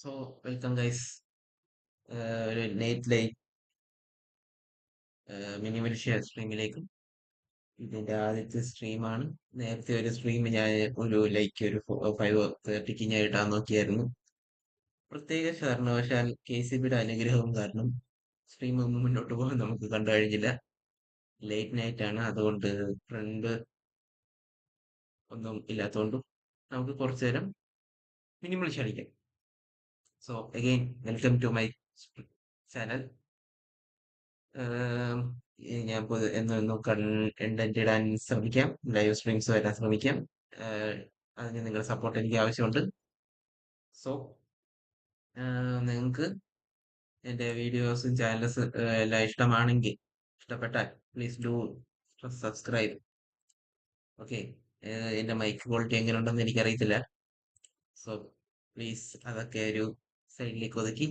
So welcome guys. ഒരു night light minimal സ്ട്രീമിലേക്കും ഇതിന്റെ ആദ്യത്തെ സ്ട്രീമാണ്. നേരത്തെ ഒരു സ്ട്രീം ഞാൻ ഒരു 5:30 ഞാൻ ഇടാൻ നോക്കിയായിരുന്നു. പ്രത്യേക കാരണവശാൽ KCBയുടെ അനുഗ്രഹവും കാരണം സ്ട്രീം ഒന്നും മുന്നോട്ട് പോകാൻ നമുക്ക് കണ്ടു കഴിഞ്ഞില്ല. ലേറ്റ് നൈറ്റ് ആണ്, അതുകൊണ്ട് ഫ്രണ്ട് ഒന്നും ഇല്ലാത്തതുകൊണ്ടും നമുക്ക് കുറച്ചു നേരം മിനിമൽ കളിക്കാം. So again welcome to my channel. Um, ഞാൻ എന്നും കണ്ടന്റ് ഇടാൻ ശ്രമിക്കാം, ലൈവ് സ്ട്രീംസ് വരാൻ ശ്രമിക്കാം. ആഹ് അതിന് നിങ്ങളുടെ സപ്പോർട്ട് എനിക്ക് ആവശ്യമുണ്ട്. സോ നിങ്ങൾക്ക് എൻ്റെ വീഡിയോസും ചാനൽസ് എല്ലാം ഇഷ്ടമാണെങ്കിൽ, ഇഷ്ടപ്പെട്ടാൽ പ്ലീസ് ഡു സബ്സ്ക്രൈബ്. ഓക്കെ. എൻ്റെ മൈക്ക് ക്വാളിറ്റി എങ്ങനെ ഉണ്ടെന്ന് എനിക്കറിയത്തില്ല. സോ പ്ലീസ് അതൊക്കെ ഒരു സൈഡിലേക്ക് ഒതുക്കി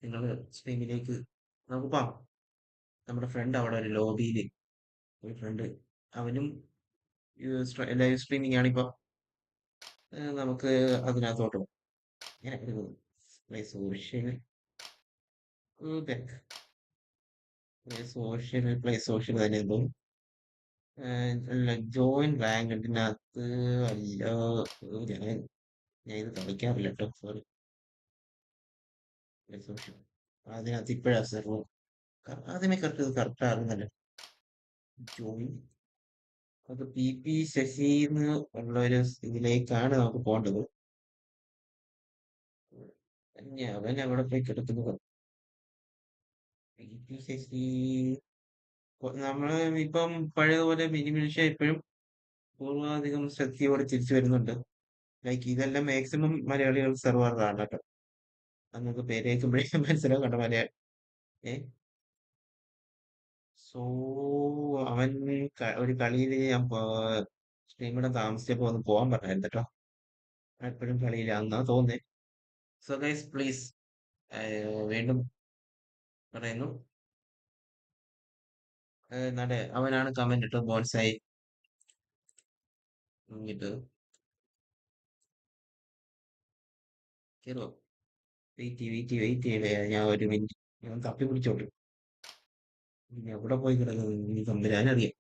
നിങ്ങൾ സ്ട്രീമിലേക്ക് നമുക്ക് പോവാം. നമ്മുടെ ഫ്രണ്ട് അവിടെ ഒരു ലോബിയിൽ, ഒരു ഫ്രണ്ട്, അവനും ലൈവ് സ്ട്രീമിംഗ് ആണിപ്പോ. നമുക്ക് അതിനകത്തോട്ട് പോകാം. ഞാൻ പ്ലേ സോഷ്യൽ പ്ലേ സോഷ്യൽ തന്നെ എന്തോ ജോയിൻ റാങ്കിനകത്ത് അല്ല. ഞാൻ ഞാൻ ഇത് കളിക്കാറില്ല കേട്ടോ, സോറി. പ്ലേ സോഷ്യൽ അതിനകത്ത് ഇപ്പോഴാ സെർവർ ആദ്യമേ കറക്റ്റ് ആകുന്നല്ലോ. ജോയിൻ അത് ശശിന്ന് ഉള്ള ഒരു ഇതിലേക്കാണ് നമുക്ക് പോകേണ്ടത്. അവൻ അവിടെ പോയി കിടക്കുന്നത്. ശശി നമ്മള് ഇപ്പം പഴയതുപോലെ മിനിമിനിഷ ഇപ്പോഴും പൂർവാധികം ശക്തിയോടെ തിരിച്ചു വരുന്നുണ്ട്. ലൈക്ക് ഇതെല്ലാം മാക്സിമം മലയാളികൾ സെർവറിലാണ് കേട്ടോ. നമുക്ക് പേര് കേൾക്കുമ്പോഴേ മനസ്സിലാവും കണ്ട മലയാളി. ഏ സോ അവൻ ഒരു കളിയിൽ ഞാൻ സ്ട്രീമിടെ താമസിച്ചപ്പോ ഒന്ന് പോകാൻ പറഞ്ഞായിരുന്നു കേട്ടോ. എപ്പോഴും കളിയിലാന്നാ തോന്നുന്നേ. സോ ഗൈസ് പ്ലീസ്, വീണ്ടും പറയുന്നു, അവനാണ് കമന്റ് ഇട്ടത്, ബോൺസായി ഇട്ട് കയറുമോ. വെയിറ്റ് ചെയ്യണേ, ഞാൻ ഒരു മിനിറ്റ് ഞാൻ തപ്പി പിടിച്ചോട്ട്. പിന്നെ എവിടെ പോയി കിടക്കുന്നത് ഇനി തമ്പുരാനറിയാം.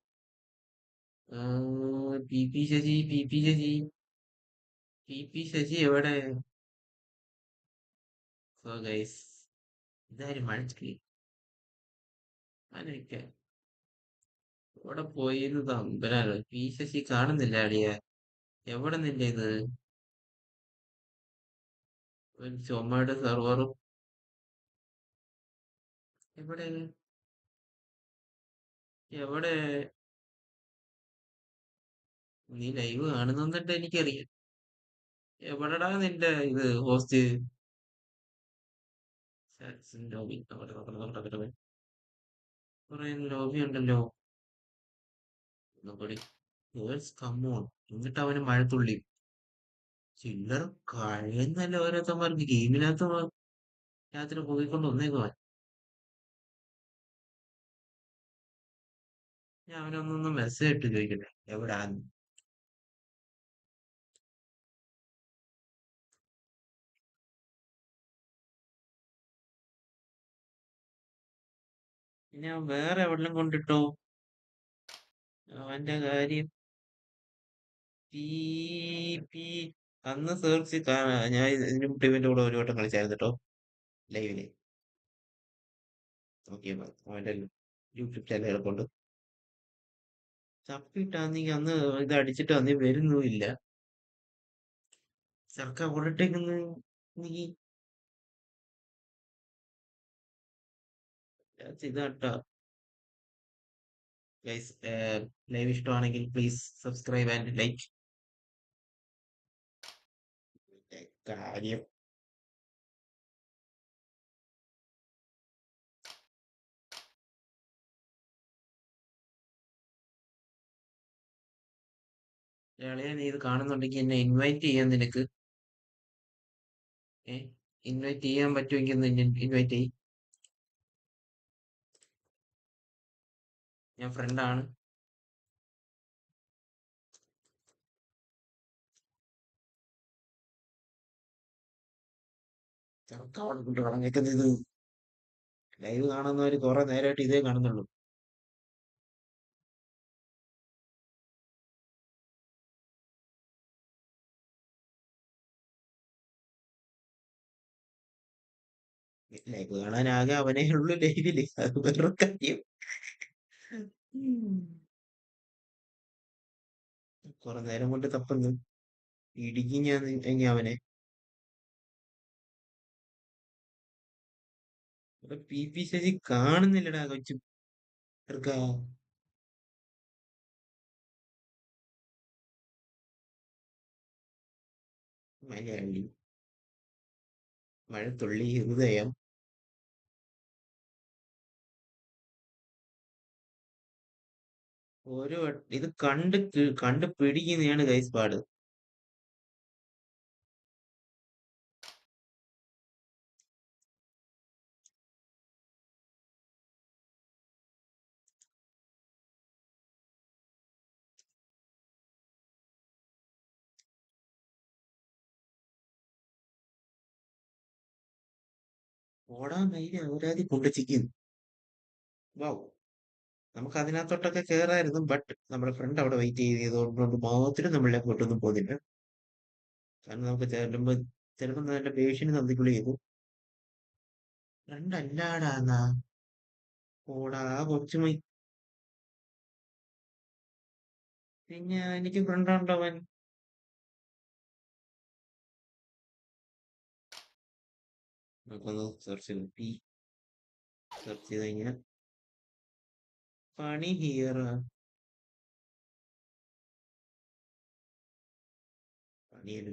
പി പി ശശി എവിടെ? സോ ഗൈസ്, ഇതാരും മഴക്ക് ആനൊക്കെ എവിടെ പോയിരുന്നു തമ്പുരാനോ. ശശി കാണുന്നില്ല അടിയ. എവിടെ നിന്റെ ഇത്? ഒരു ചുമയുടെ സെർവറും എവിടെ? എവിടെ? നീ ലൈവ് കാണുന്നുന്നിട്ട് എനിക്കറിയാം. എവിടെടാ നിന്റെ ഇത് ഹോസ്റ്റ്? ലോബി കുറെ ലോബി ഉണ്ടല്ലോ. ഒന്നുകൂടി ഗേൾസ് കമ്മോൺ. എന്നിട്ട് അവന് മഴത്തുള്ളി ചില്ലർ കഴിയുന്നല്ല ഓരോരുത്തന്മാർക്ക് ഗെയിമിനകത്ത് രാത്രി പോയിക്കൊണ്ട് വന്നേക്കുവാൻ. ഞാൻ അവനൊന്നൊന്ന് മെസ്സേജ് ഇട്ട് ചോദിക്കട്ടെ എവിടാ. പിന്നെ അവൻ വേറെ എവിടെല്ലാം കൊണ്ടിട്ടോ അവന്റെ കാര്യം. പി പി അന്ന് സെർച്ച് ഞാൻ ഇതിന് മുമ്പ് ഇവന്റെ കൂടെ ഒരു വട്ടം കളിച്ചായിരുന്നു കേട്ടോ, ലൈവില്. നോക്കിയപ്പോ അവന്റെ യൂട്യൂബ് ചാനൽ കിടപ്പുണ്ട്. തപ്പിട്ടാന്നെങ്കി അന്ന് ഇത് അടിച്ചിട്ട് അന്ന് വരുന്നുമില്ല. സർക്കാർ ഓടിട്ടേക്കുന്നു നീ. ഇതാട്ടാ ഗൈസ്. ലൈവ് ഇഷ്ടമാണെങ്കിൽ പ്ലീസ് സബ്സ്ക്രൈബ് ആൻഡ് ലൈക്ക്. കാര്യം ഇളയ നീ ഇത് കാണുന്നുണ്ടെങ്കിൽ എന്നെ ഇൻവൈറ്റ് ചെയ്യാൻ നിനക്ക്. ഇൻവൈറ്റ് ചെയ്യാൻ പറ്റുമെങ്കിൽ ഒന്ന് ഇൻവൈറ്റ് ചെയ്യും. ഞാൻ ഫ്രണ്ടാണ്. ചെറുക്കവളെ കൊണ്ട് കളഞ്ഞേക്കുന്നത് ഇത്. ലൈവ് കാണുന്നവര് കുറെ നേരമായിട്ട് ഇതേ കാണുന്നുള്ളൂ. ലൈവ് കാണാൻ ആകെ അവനേ ഉള്ളൂ ലൈവില്, അത് വേറൊരു കാര്യം. ഉം. കുറെ നേരം കൊണ്ട് തപ്പുന്നു, ഇടിക്കും ഞാൻ ഇനി അവനെ. ഇവിടെ പി പി ശശി കാണുന്നില്ലടാ കൊച്ചു ചെറുക്കാ. മലയാളി മഴത്തുള്ളി ഹൃദയം. ഇത് കണ്ട് പിടിക്കുന്നതാണ് ഗൈസ് പാട്. ഓടാൻ മയില് അവരാതി കൊണ്ടുവച്ചിരിക്കുന്നു. വൗ. നമുക്ക് അതിനകത്തോട്ടൊക്കെ കേറായിരുന്നു, ബട്ട് നമ്മുടെ ഫ്രണ്ട് അവിടെ വെയിറ്റ് ചെയ്തതുകൊണ്ട് മാത്രം നമ്മളെ അങ്ങോട്ടൊന്നും പോകുന്നില്ല. കാരണം നമുക്ക് ചിലപ്പോ നല്ല പേഷ്യന് തന്നിക്കുള്ളി ചെയ്തു. രണ്ടല്ലാടാന്നാ. ഓടാ കൊച്ചുമൈ. പിന്നെ എനിക്ക് ഫ്രണ്ടാണ്ടവൻ. നമുക്കൊന്ന് സെർച്ച് ചെയ്ത് പി സെർച്ച് ചെയ്ത് കഴിഞ്ഞാൽ പണി ഹിയർ. പണിയല്ല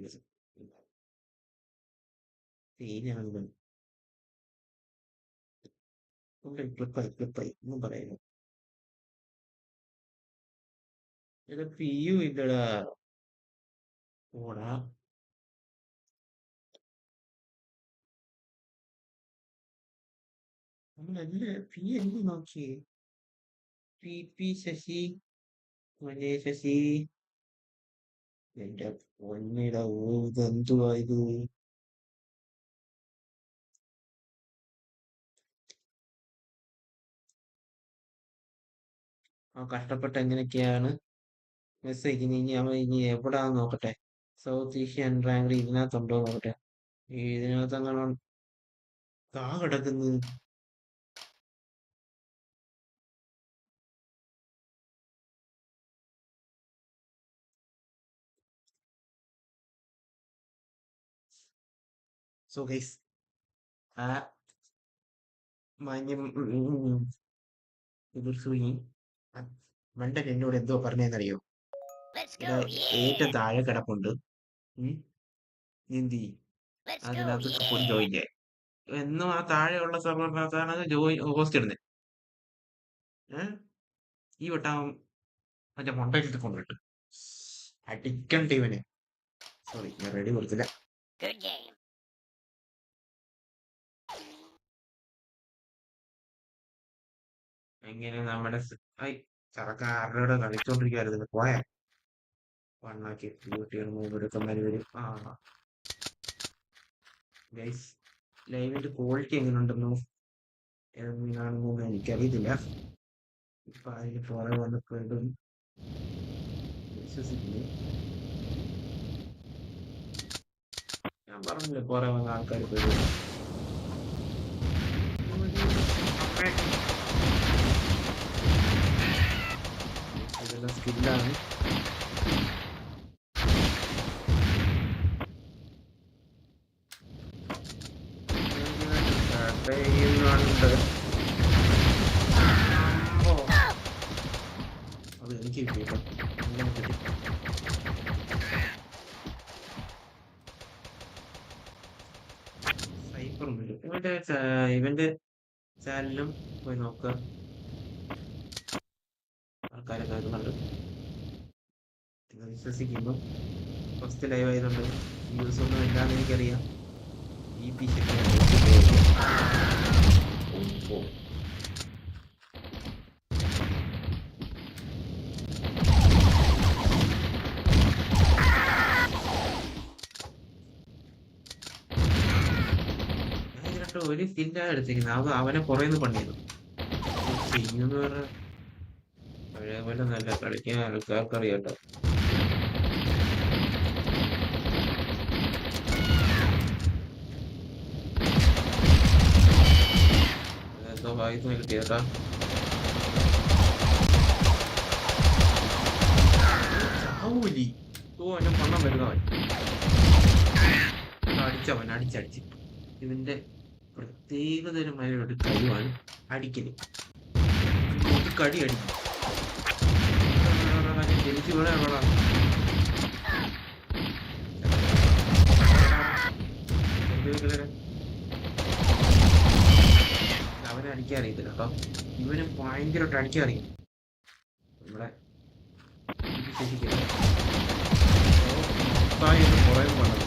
തീരാണ്. ക്ലിപ്പായി ഒന്നും പറയുന്നു. ഇത് പിയു ഇല്ലടാ. ഓടാ. നമ്മളല്ല പി എന്ത് നോക്കിയേ. പി പി ശശി, മലേ ശശി. എന്റെ പൊന്നിട, ഇതെന്തുവാ ഇത്. ആ കഷ്ടപ്പെട്ട് എങ്ങനെയൊക്കെയാണ് മെസ്സേജ്. ഇനി അവൻ ഇനി എവിടാന്ന് നോക്കട്ടെ. സൗത്ത് ഏഷ്യൻ റാങ്ക് ഇതിനകത്തുണ്ടോ നോക്കട്ടെ. ഇതിനകത്ത് അങ്ങനെ കിടക്കുന്നു. സോ ഗൈസ്, ആ മാന്യം സുഖി മണ്ടൻ എന്നോട് എന്തോ പറഞ്ഞെന്നറിയോ. ഇവിടെ ഏറ്റവും താഴെ കിടപ്പുണ്ട്. നീന്തി അതിനകത്ത് ഫുൾ ജോയിൻ ചെയ്യാൻ. എന്നും ആ താഴെയുള്ള സെർവറിനകത്താണ് ഹോസ്റ്റ് ഇടുന്നത്. ഈ വട്ടം മറ്റേ മൊണ്ടയിട്ട് കൊണ്ടിട്ട് അടിക്കണ്ട ഇവന്. സോറി, ഞാൻ റെഡി കൊടുത്തില്ല. എങ്ങനെ നമ്മുടെ ചറക്കാരുടെ കളിച്ചോണ്ടിരിക്കുവായിരുന്നു. പോയാ വണ്ണാക്കി എടുക്കുന്നവര് വരും. ഗൈസ്, ലൈവിന്റെ ക്വാളിറ്റി എങ്ങനെയുണ്ടെന്നോ എങ്ങനെയാണെന്നോ എനിക്കറിയത്തില്ല. ഇപ്പൊ അതിന് പുറകെ വന്നപ്പോഴും വിശ്വസിക്കുന്നു. ഞാൻ പറഞ്ഞില്ലേ പുറകെ വന്ന ആൾക്കാർ പോയി. ഇതെല്ലാം സ്കില്ലാണ്. അത് എനിക്ക് കിട്ടിയിട്ടോ. അങ്ങനെ കിട്ടി. സൈബറും വരും. ഇവന്റെ ചാനലിലും പോയി നോക്കുക. ആൾക്കാരെ കേൾക്കുന്നുണ്ട്, വിശ്വസിക്കുന്നു. ഫസ്റ്റ് ലൈവ് ആയതുകൊണ്ട് വ്യൂസ് ഒന്നും ഇല്ലാന്ന് എനിക്കറിയാം. ഈ പി ഒരു കില്ലാണ് എടുത്തിരിക്കുന്നത്. അവനെ പുറയുന്നു പണിയുന്നു. ചെയ്യുന്ന പറഞ്ഞ പഴയ പോലെ നല്ല കളിക്കാൻ ആൾക്കാർക്ക് അറിയാട്ടോ. എന്തോ വായിന്ന് കിട്ടിയേട്ടാ. ചാവൂലി. എന്നെ പണം വരുന്നവൻ അടിച്ചടിച്ച്. ഇതിന്റെ പ്രത്യേകതരമായ ഒരു കഴിവാണ് അടിക്കല്. കടി അടിക്കും. ജനിച്ചു വീണ അവനെ അടിക്കാറിയത്തില്ല കേട്ടോ. ഇവന് ഭയങ്കരമായിട്ട് അടിക്കാറിയും. നമ്മുടെ പുറകെ പോകണം.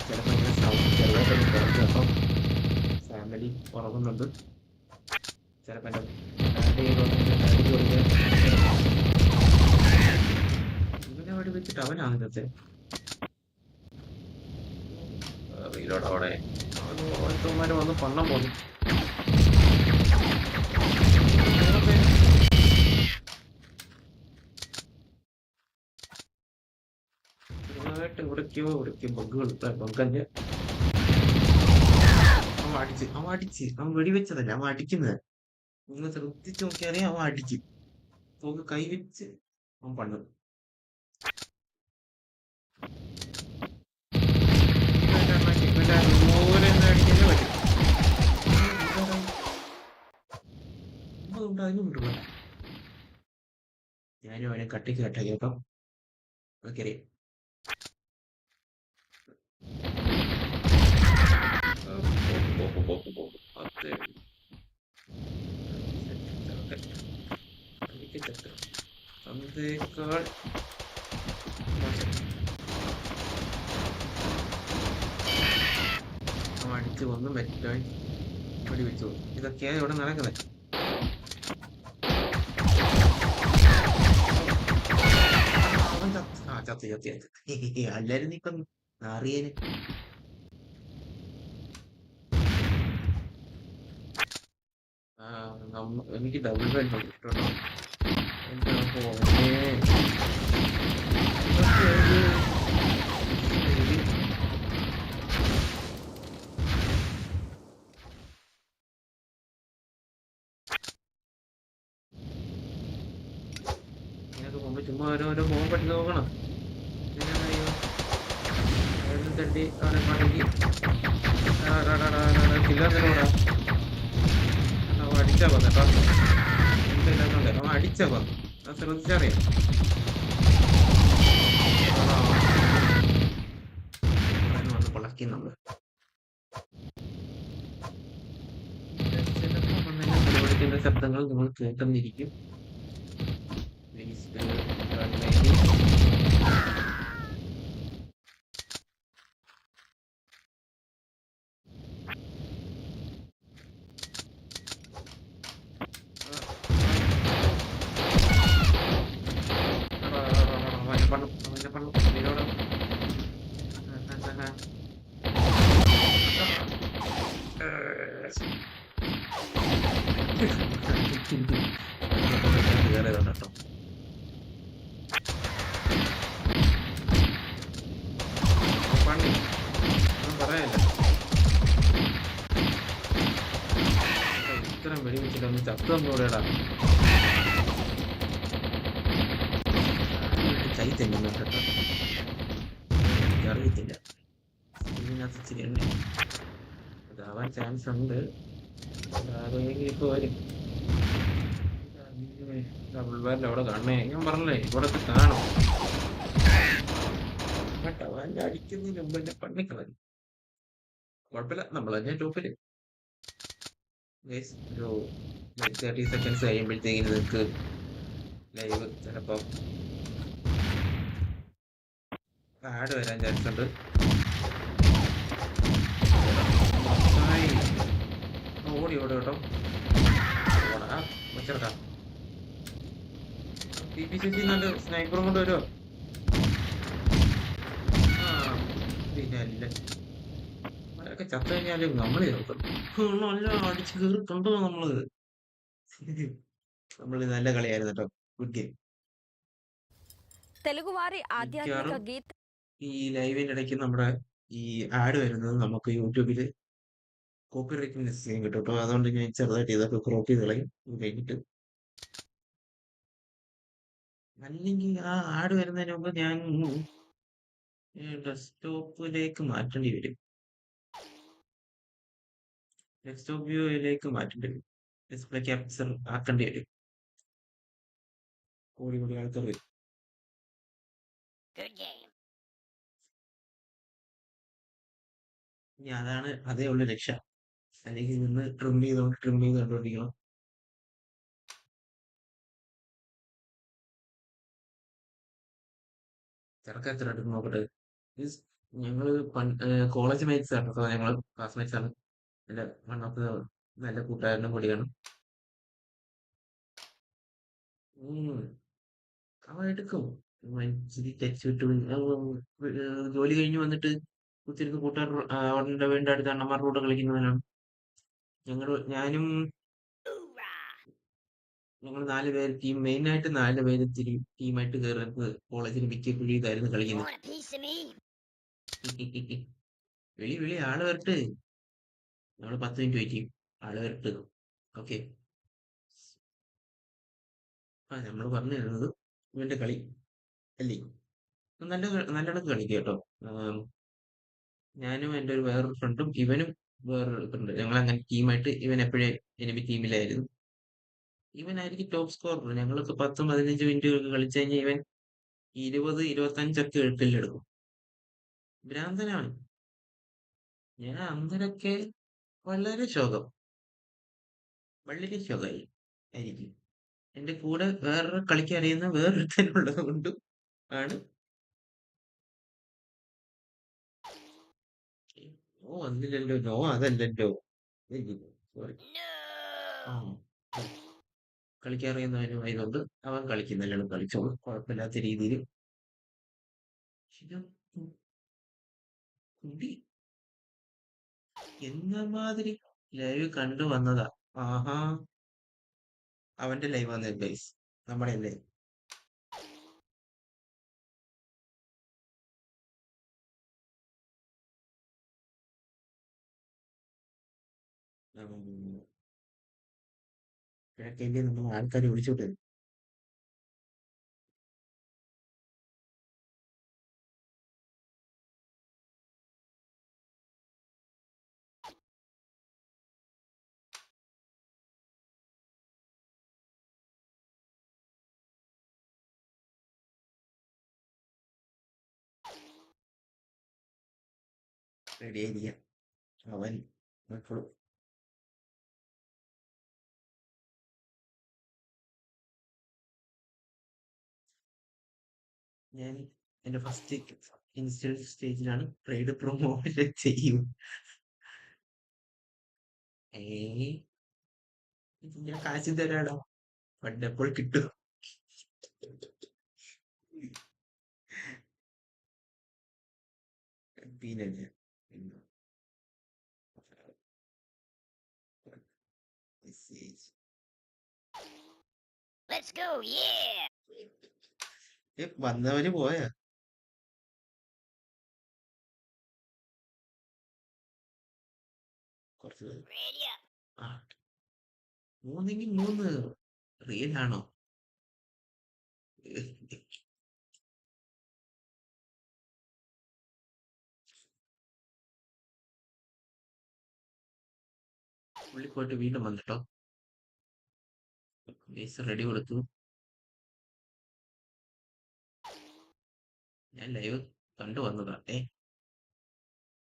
ചിലപ്പോൾ ഇങ്ങനെ സൗണ്ട് ചെറുതായിട്ടൊന്ന് കുറച്ച് കേട്ടോ. ഫാമിലി ഉറങ്ങുന്നുണ്ട്. ചിലപ്പോൾ ഇവനെ അവിടെ വെച്ചിട്ട് അവനാണ് ഇന്നത്തെ റീലോട് അവിടെ ഓരോരുത്തന്മാര് വന്ന് പണ്ണം പോകുന്നു. ചെറുതായിട്ട് ഇവിടേക്കോ ബഗ്ഗുകൾ ബഗ്ഗന്റെ അവൻ വെടിവെച്ചതല്ല, അവൻ അടിക്കുന്നത്. നിങ്ങൾ ശ്രദ്ധിച്ച് നോക്കിയാറിയാം, അവൻ അടിക്കും. തോക്ക് കൈവച്ച് അവൻ പണ്ണും. ഞാനും അവനെ കട്ടിക്ക് കട്ടാക്കി കേട്ടോ. നമുക്കറിയാം. അടിച്ചു വന്ന് മെറ്റായി വെടിവെച്ചു. ഇതൊക്കെയാണ് ഇവിടെ നടക്കുന്നത്. ചത്തി എല്ലാരും നീക്കം അറിയന്. എനിക്ക് ഡബിൾ ബെഡ് ഇഷ്ടമുണ്ടോ? എന്താ ചുമ്മാ ഓരോരോ പോകാൻ പറ്റുന്ന നോക്കണം. തട്ടി അവിടെ മടങ്ങി അടിച്ചാ വന്നേട്ടോ. അവൻ അടിച്ചാ വന്നു. ശ്രദ്ധിച്ചറിയാം. വന്ന് പൊളക്കി നമ്മള് ചിലപ്പോൾ ശബ്ദങ്ങൾ നിങ്ങൾ കേട്ടെന്നിരിക്കും. ഇത്രയും വെടിവെച്ചിട്ടൊന്ന് ചത്തൊന്നുകൂടെടാ. കൈ തെങ്ങുന്നു കേട്ടോ. അറിയത്തില്ല. ഇതിനകത്ത് ഇച്ചിരി എണ്ണ ഇതാവാൻ ചാൻസ് ഉണ്ട്. ആരെങ്കിലും ഇപ്പൊ വരും. ഡബിൾ ബാരിന്റെ അവിടെ കാണണേ. ഞാൻ പറഞ്ഞല്ലേ ഇവിടെ കാണും കേട്ടോ. അവൻ്റെ അടിക്കുന്നതിന് മുമ്പ് എന്നെ പണിക്കളഞ്ഞു. കുഴപ്പമില്ല, നമ്മൾ തന്നെ ടോപ്പില്. ഒരു 30 സെക്കൻഡ്സ് കഴിയുമ്പോഴത്തേക്കിന് നിങ്ങൾക്ക് ലൈവ് ചിലപ്പം ആഡ് വരാൻ ചാൻസ് ഉണ്ട്. ഓടി കേട്ടോ. ഓടാ വെച്ചെടുക്കാം. PPCC നല്ല സ്നൈപ്പറും കൊണ്ട് വരുമോ? പിന്നെ അല്ല, അവരൊക്കെ ചത്തു കഴിഞ്ഞാലും നമ്മൾ ചേർക്കും. നല്ല അടിച്ച് കയറി കണ്ടോ നമ്മള്. നമ്മള് നല്ല കളിയായിരുന്നു കേട്ടോ. Good game. తెలుగువారి ఆధ్యాత్మిక മിക്കവാറും గీత ഈ ലൈവിന്റെ ഇടയ്ക്ക് നമ്മുടെ ഈ ആഡ് വരുന്നത് നമുക്ക് യൂട്യൂബിൽ കോപ്പി റൈറ്റിംഗ് ചെയ്യും കിട്ടും കേട്ടോ. അതുകൊണ്ട് ഞാൻ ചെറുതായിട്ട് ഇതൊക്കെ ക്രോപ്പ് ചെയ്ത് കളയും ഇത് കഴിഞ്ഞിട്ട്. അല്ലെങ്കിൽ ആ ആഡ് വരുന്നതിന് മുമ്പ് ഞാൻ ഡെസ്ക്ടോപ്പിലേക്ക് മാറ്റേണ്ടി വരും. ഡെസ്ക്ടോപ്പ് വ്യൂയിലേക്ക് മാറ്റേണ്ടി വരും. ഡിസ്പ്ലേ ക്യാപ്ചർ ആക്കേണ്ടി വരും. കൂടി കൂടി ആൾക്കാർ വരും. ഇനി അതാണ് അതേ ഉള്ള രക്ഷ. അല്ലെങ്കിൽ നിന്ന് ട്രിം ചെയ്ത് കണ്ടോണ്ടിരിക്കണം. ചെറുക്ക എത്ര എടുക്കും നോക്കട്ടെ. Is- ഞങ്ങള് കോളേജ് മേറ്റ്സ് ആണ് കേട്ടോ. ഞങ്ങള് ക്ലാസ്മേറ്റ്സ് ആണ്. നല്ല വൺ ഓഫ് ദ നല്ല കൂട്ടുകാരനും കൂടിയാണ്. ഉം. അവൻ എടുക്കും. അവൻ ഇച്ചിരി ടച്ച് വിട്ട് ജോലി കഴിഞ്ഞ് വന്നിട്ട് കുത്തിരുന്ന് കൂട്ടുകാർ അവന്റെ വീടിന്റെ അടുത്ത് അണ്ണന്മാരുടെ കൂടെ കളിക്കുന്നവനാണ്. ഞാനും ഞങ്ങൾ 4 പേര് മെയിനായിട്ട് 4 പേര് ഇത്തിരി ടീമായിട്ട് കയറുന്നത് കോളേജിൽ മിക്ക കുഴി ഇതായിരുന്നു കളിക്കുന്നത്. വിളി വിളി ആള് വരട്ട്. നമ്മള് 10 മിനിറ്റ് വെയിറ്റ് ചെയ്യും. ആള് വരട്ട്. ഓക്കെ. നമ്മള് പറഞ്ഞു തരുന്നത് ഇവന്റെ കളി അല്ലേ. നല്ലോണം കളിക്കുക കേട്ടോ. ആം, ഞാനും എൻ്റെ ഒരു വേറൊരു ഫ്രണ്ടും ഇവനും വേറൊരു ഫ്രണ്ട് ഞങ്ങൾ അങ്ങനെ ടീമായിട്ട് ഇവൻ എപ്പോഴേ എനിമി ടീമിലായിരുന്നു. ഇവനായിരിക്കും ടോപ്പ് സ്കോറർ. ഞങ്ങൾക്ക് 10-15 മിനിറ്റ് കളിച്ചു കഴിഞ്ഞാൽ ഇവൻ 20-25 കില്ലെടുക്കും. ഭ്രാന്തനാണ്. ഞാൻ അന്നേരൊക്കെ വളരെ ശോകം, വളരെ ശോകമായി ആയിരിക്കും. എന്റെ കൂടെ വേറൊരു കളിക്കാൻ അറിയുന്ന വേറൊരുത്തനുള്ളത് കൊണ്ടും ആണ്. ഓ വന്നില്ലല്ലോ, നോ അതല്ലല്ലോ. സോറി. ആ കളിക്കാൻ അറിയുന്നവനുമായതുകൊണ്ട് അവൻ കളിക്കുന്നല്ലോണം കളിച്ചോളും കുഴപ്പമില്ലാത്ത രീതിയിൽ. കുണ്ടി എന്ന മാതിരി ലൈവ് കണ്ടു വന്നതാ. ആഹാ, അവന്റെ ലൈവ് വന്നത് ഗൈസ്, നമ്മുടെ അല്ലേ. കിഴക്കല്ലേ നമ്മൾ ആൾക്കാരെ വിളിച്ചോട്ട്. റെഡി ആയിരിക്കാം അവൻ എപ്പോഴും. ഞാൻ എന്റെ ഫസ്റ്റ് ഇൻസ്റ്റൽ സ്റ്റേജിലാണ് ട്രേഡ് പ്രൊമോഷൻ ചെയ്യും. ഏ ഞാൻ കാശ് തരാടാ, പണ്ടെപ്പോൾ കിട്ടും. പിന്നെ മെസ്സേജ് വന്നവര് പോയാ കുറച്ച് ആ 3-3 റിയൽ ആണോ? പുള്ളി പോയിട്ട് വീണ്ടും വന്നിട്ടോ. റെഡി കൊടുത്തു. ഞാൻ ലൈവ് കണ്ടു വന്നതാ.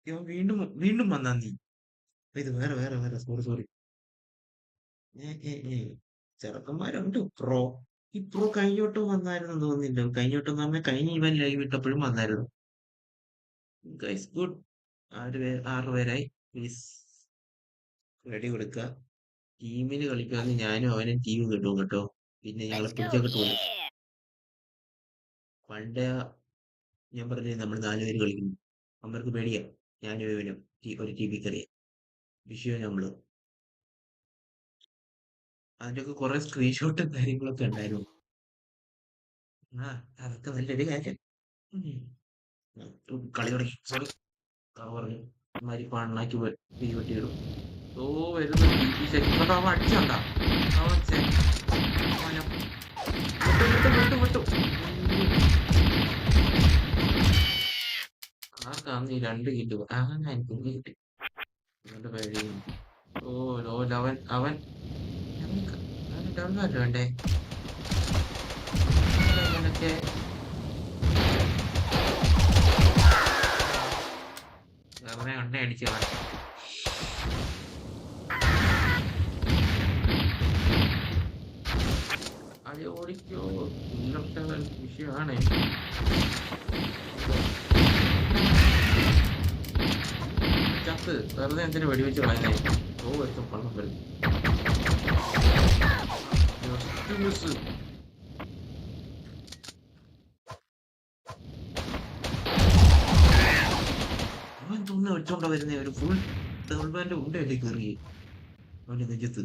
ഇവൻ വീണ്ടും വീണ്ടും വന്നാ നീ. ഇത് വേറെ വേറെ വേറെ സോറി സോറി. ചെറുക്കന്മാരുണ്ട് പ്രോ. ഈ പ്രോ കഴിഞ്ഞോട്ടും വന്നായിരുന്നു തോന്നുന്നില്ല. കഴിഞ്ഞോട്ടും എന്ന് പറഞ്ഞാൽ കഴിഞ്ഞ ഇവൻ ലൈവ് ഇട്ടപ്പോഴും വന്നായിരുന്നു. Guys good. 6 പേരായി. പ്ലീസ് റെഡി കൊടുക്കുക. ടീമിന് കളിക്കാന്ന് ഞാനും അവനും ടീം കിട്ടും കേട്ടോ. പിന്നെ ഞങ്ങളെ പിടിച്ചൊക്കെ തോന്നും. പണ്ട് ഞാൻ പറഞ്ഞില്ലേ നമ്മൾ 4 പേര് കളിക്കുന്നു. അവർക്ക് പേടിയാ. ഞാനും ഇവനും ഒരു ടി വി കറിയാ വിഷയം നമ്മള്. അതിന്റെയൊക്കെ കുറെ സ്ക്രീൻഷോട്ടും കാര്യങ്ങളൊക്കെ ഉണ്ടായിരുന്നു. ആ അതൊക്കെ നല്ലൊരു കാര്യം. ഉം. കളി തുടങ്ങി, സോറി പറഞ്ഞു. മാതിരി പണ്ണാക്കി തീ വെട്ടിയിടും. ഓ വരുന്നു ടി പി ശശി, കണ്ടോ അവൻ അടിച്ചോണ്ടാ. അവൻ അവനെ വിട്ടു വിട്ടു വിട്ടു വിട്ടു. അയ്യോ, ആർക്കാന്ന് ഈ 2 കില്ല്? എനിക്ക് 1 കിട്ടി. അവന്റെ പേടി. ഓ ലോ അവൻ അവൻ അവന് അവന് ഡൗൺലോഡ് വേണ്ടേ? എന്താ ഇങ്ങനൊക്കെ? വെറുതെ എണ്ണ അടിച്ച് കളഞ്ഞു. അത് ഓടിക്കോ. ഇന്നത്തെ വിഷയമാണ്. ചത്ത് വെറുതെ എന്തിനു വെടിവെച്ച് കളയുന്നേ? ഓ എത്തും പണം വരും. Just miss. അവൻ തോന്നുന്നു വെച്ചോണ്ടാ വരുന്നേ. ഒരു ഫുൾ ഡബിൾ ബാൻഡ് ഉണ്ടല്ലേ കയറി അവന്റെ നെഞ്ചത്ത്.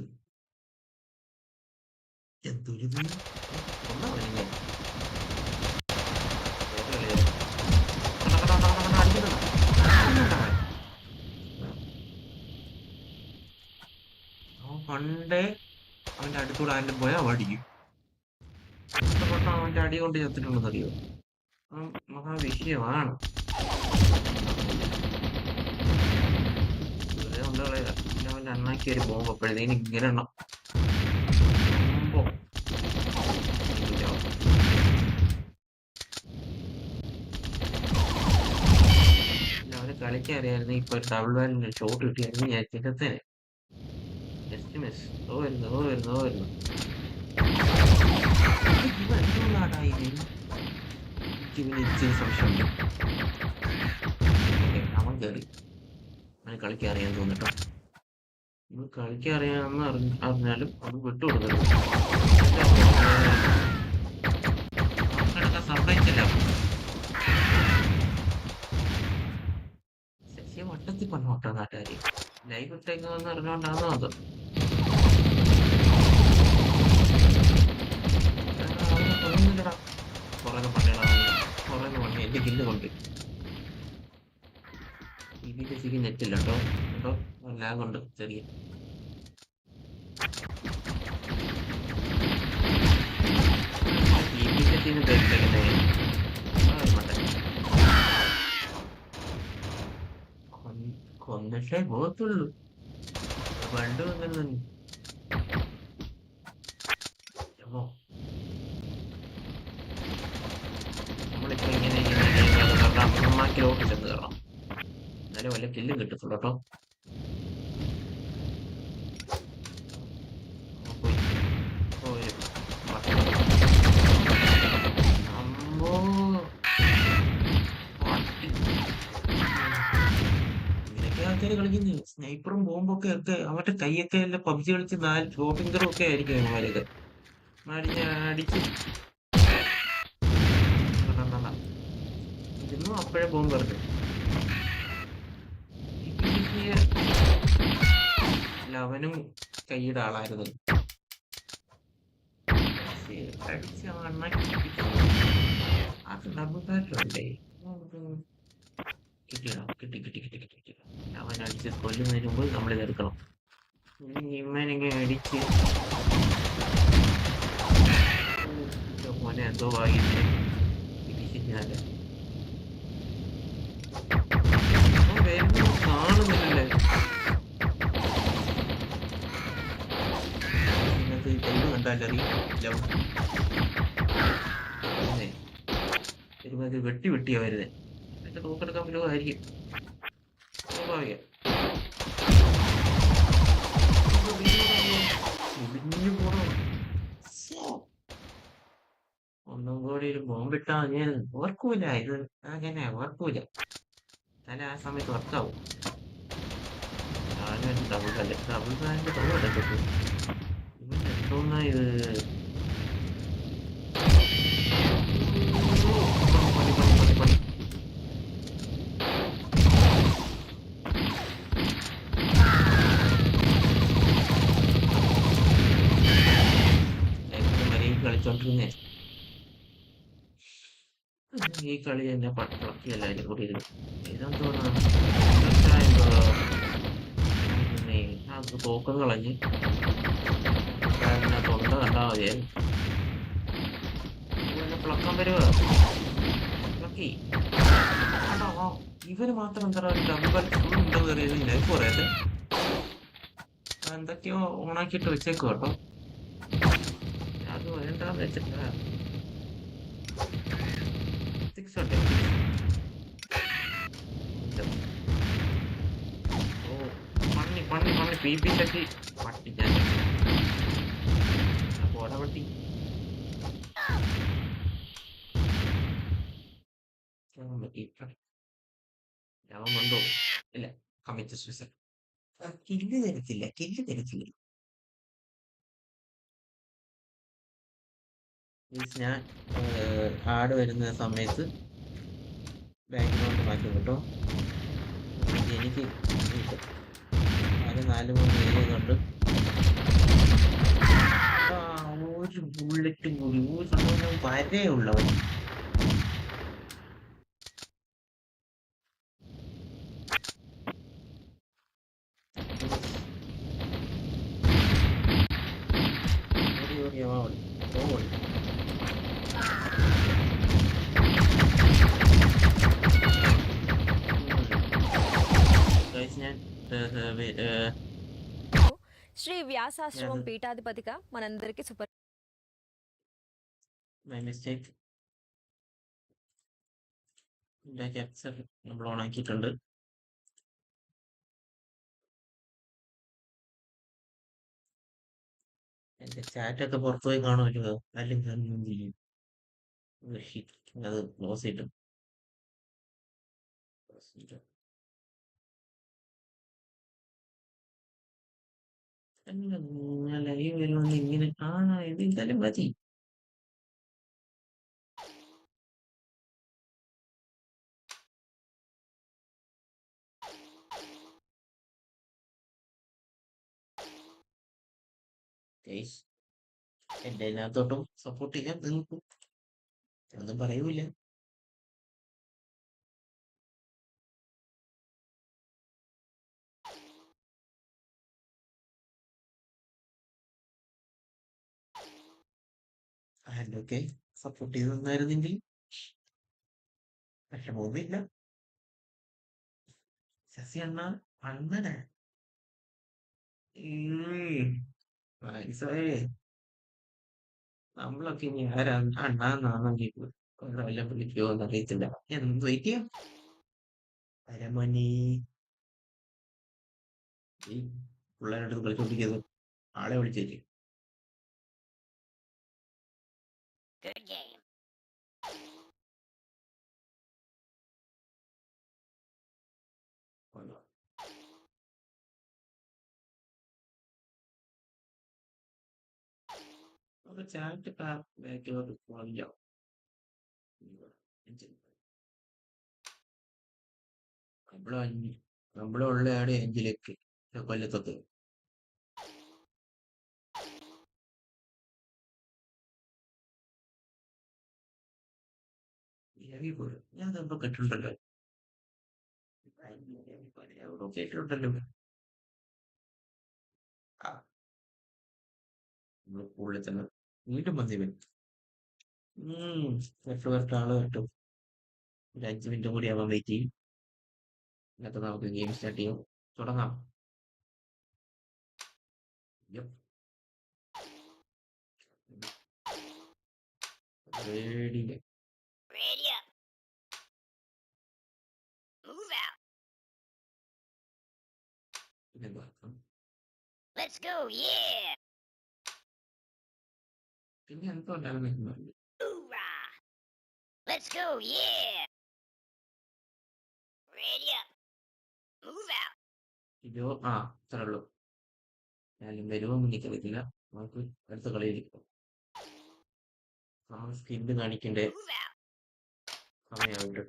എന്തൊരിത്! കൊന്നാ വരുന്നേ. അവൻ പണ്ടേ അവന്റെ അടുത്തൂടെ ആരെങ്കിലും പോയാൽ അവൻ അടിക്കും. ഇഷ്ടപ്പെട്ട അവന്റെ അടി കൊണ്ട് ചത്തിട്ടുണ്ടെന്നറിയോ? അവൻ മഹാവിഷയമാണ്. വെറുതെ കൊണ്ട് കളയുക. പിന്നെ അവന്റെ അണ്ണാക്കി ഒരു ബോംബ് അപ്പോഴത്തേന് ഇങ്ങനെ എണ്ണം. അവന് കളിക്കാൻ അറിയായിരുന്നു. ഇപ്പൊ ഒരു ഡബിൾ ബാലിന്റെ ഷോട്ട് കിട്ടിയായിരുന്നു ഞാൻ ചിക്കത്തേനെ. Just miss. ഓ വരുന്നു ഓ വരുന്നു ഓ വരുന്നു. ഇവൻ എന്തുകൊണ്ടാടാ ഇത്? എനിക്ക് ഇവന് ഇച്ചിരി സംശയമുണ്ട്. ഓക്കെ, അവൻ കയറി. അവന് കളിക്കാൻ അറിയാൻ തോന്നിട്ടോ. നമ്മൾ കളിക്കാൻ അറിയാമെന്ന് അറിഞ്ഞാലും അത് വിട്ടുകൊടുക്കരുത്. അവൻ സമ്മതിച്ചില്ല. ശശിയെ വട്ടത്തിൽ പറഞ്ഞോട്ടോ നാട്ടുകാര്. ലൈവ് ഇട്ടേക്കാന്ന് അറിഞ്ഞോണ്ടാണോ അത്? അവനെ കൊല്ലുന്നില്ലടാ. കുറേ പണികളാ. കുറേ പണി എന്റെ കില്ല് കൊണ്ട്. ഈ ശശിക്ക് നെറ്റില്ല കേട്ടോ. കേട്ടോ ലാഗ് ഉണ്ട് ചെറിയ. ശശിന്ന് പേരിട്ടേക്കുന്നേ കൊന്നിട്ടേ പോകത്തുള്ളൂ. പണ്ട് അങ്ങനെ തന്നെ. നമ്മളിപ്പോ ഇങ്ങനെ ഇങ്ങനെ ഇങ്ങനെ പറഞ്ഞാൽ അമ്മമാക്കിലോട്ട് ചെന്ന് കയറണം. എന്നാലും വല്ല കില്ലും കിട്ടത്തുള്ളൂ കേട്ടോ. പോയി അമ്മോ ഇങ്ങനെയൊക്കെ ആൾക്കാര് കളിക്കുന്നത്. സ്നൈപ്പറും ബോംബൊക്കെ ഒക്കെ അവരുടെ കൈയൊക്കെ അല്ല പബ്ജി കളിച്ച് 4 ഷോപ്പിംഗറും ഒക്കെ ആയിരിക്കും ഇവന്മാരൊക്കെ. അടിച്ച് ഇതൊന്നും അപ്പോഴേ ബോംബ് പറഞ്ഞു. അവനും കൈയുടെ ആളായിരുന്നു. അടിച്ച് അത് ഡബിൾ ബാറ്ററുണ്ടേ. കിട്ടിയടാ, കിട്ടി കിട്ടി കിട്ടി കിട്ടി കിട്ടി. അവൻ അടിച്ച് കൊല്ലുന്നതിന് മുമ്പ് നമ്മളിത് എടുക്കണം. ഇമ്മനിങ്ങനെ അടിച്ച് മോനെ എന്തോ വാങ്ങിച്ച് ഇടിച്ചിട്ട് വരുന്നു കാണുന്നില്ലല്ലേ. ഇന്നത്തെ കയ്യിൽ കണ്ടാലറിയാം. ഒരുമാതിരി വെട്ടി വെട്ടിയാ വരുന്നത്. എന്നിട്ട് നോക്കെടുക്കാൻ പറ്റുമായിരിക്കും. സ്വാഭാവികം. ഇടിഞ്ഞു പോണോ. ഒന്നും കൂടി ഒരു ബോംബിട്ടാ ഞാൻ ഓർക്കൂല. ഇത് അങ്ങനെ ഓർക്കൂല. ഞാൻ ആ സമയത്ത് വർക്കാവും. ഞാനും ഡബിൾ ബാൻഡ് തോന്നെടുത്തു. ഇവൻ എന്തോന്നാ ഇത്? കളിച്ചോണ്ടിരുന്നേ. ഈ കളി എന്നെ പട്ടിളക്കിയല്ല അതിന്റെ കൂടെ ഇരുന്നു. ഇതെന്തോന്നാ എന്തോ കാണിക്കുന്നേ. ആ തോക്കം കളഞ്ഞ് പുള്ളിക്കാരനെ തൊണ്ട കണ്ടാ മതിയായിരുന്നു. എന്നെ പിളക്കാൻ വരുവാ. പിളക്കി. ആണോ ഇവര് മാത്രം എന്താ ഒരു ഡബിൾ ഫുൾ ഉണ്ടോ കയറിയത് ലൈഫ് പറയാതെ എന്തൊക്കെയോ ഓണാക്കിയിട്ട് വെച്ചേക്കും കേട്ടോ. അത് വേണ്ടാന്ന് വെച്ചിട്ടാ. സിക്സ് ഉണ്ട് ഓ പണി പണി പണി പി പി ശക്തി പട്ടി ഞാൻ പോരാ പട്ടി. അവൻ കൊണ്ടോ ഇല്ല കമ്മിറ്റ് സൂസൈഡ്. കില്ല് തരത്തില്ല കില്ല് തരത്തില്ല. മീൻസ് ഞാൻ ആട് വരുന്ന സമയത്ത് ബാക്ക്ഗ്രൗണ്ട് മാറ്റും കേട്ടോ. എനിക്ക് കിട്ടും. അത് 4-3 ഏരിയ കൊണ്ട് ഒരു ബുള്ളറ്റും കൂടി ഒരു സംഭവം വരെയുള്ളവൻ. ഓടി ഓടി ഓടി ഓടി ഞാൻ శ్రీ వ్యాసాశ్రమం పీఠాధిపతిగా మనందరికీ മൈ മിസ്റ്റേക്ക് ക്യാപ്ചർ നമ്മൾ ഓൺ ആക്കിയിട്ടുണ്ട്. എന്റെ ചാറ്റൊക്കെ പുറത്തു പോയി കാണുമല്ലോ. അല്ലെങ്കിൽ അത് ക്ലോസ് ചെയ്തിട്ട് ഞാൻ ലൈവ് വരുമെന്ന് ഇങ്ങനെ ഇത് എന്തായാലും മതി. എന്റെ അതിനകത്തോട്ടും സപ്പോർട്ട് ചെയ്യാൻ നിങ്ങൾക്കും ഒന്നും പറയൂല. ആരൊക്കെ സപ്പോർട്ട് ചെയ്ത് തന്നായിരുന്നെങ്കിൽ വിഷമമൊന്നുമില്ല. ശശി അണ്ണ അണ്ണനെ മനസ്സിലായേ. നമ്മളൊക്കെ ഇനി ആരാ അണ്ണാന്നാണെങ്കിൽ വല്ലതും വിളിക്കുമോ എന്നറിയത്തില്ല. എന്ത് വൈദ്യ പരമണി ഈ പിള്ളേരുടെ കളിച്ചോണ്ടിരിക്കുന്നത് ആളെ വിളിച്ചേക്ക്. ചാറ്റ് ബാക്കിലോട്ട് പോകാം. നമ്മളുള്ള ആടെ എഞ്ചിലേക്ക് കൊല്ലത്തൊക്കെ ഞാൻ അപ്പൊ കേട്ടിട്ടുണ്ടല്ലോ. കേട്ടിട്ടുണ്ടല്ലോ. ഉള്ളിൽ തന്നെ വീണ്ടും മന്ദിവൻ നെറ്റ്വർക്ക് ആള് കിട്ടും. ഒരു 5 മിനിറ്റ് കൂടി ആവാൻ വെയിറ്റ് ചെയ്യും. എന്നിട്ട് നമുക്ക് ഗെയിം സ്റ്റാർട്ട് ചെയ്യാം. തുടങ്ങാം. റേഡിയോ പിന്നെ എന്തോ ഉണ്ടായിരുന്നു. ഇതോ ഇത്രേ ഉള്ളൂ. ഞാനും വരുമോ എനിക്കറിയത്തില്ല. നമുക്ക് അടുത്ത കളിയിലിരിക്കും. സ്കില്ല് കാണിക്കണ്ടേ സമയമായിട്ടുണ്ട്.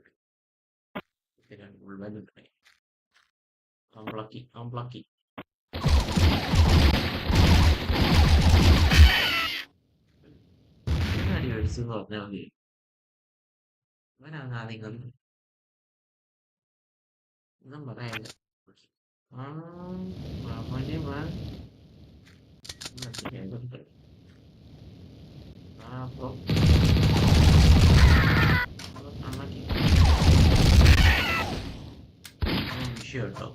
അംപ്ലക്കി അംപ്ലക്കി പേഴ്സ് എന്ന് പറഞ്ഞാൽ മതി. അവനാണ് ആദ്യം കണ്ടത്. ഒന്നും പറയാനില്ല. ആ അവന് വാൻ മറ്റേ അപ്പൊ കണ്ണാക്കി വിഷയം കേട്ടോ.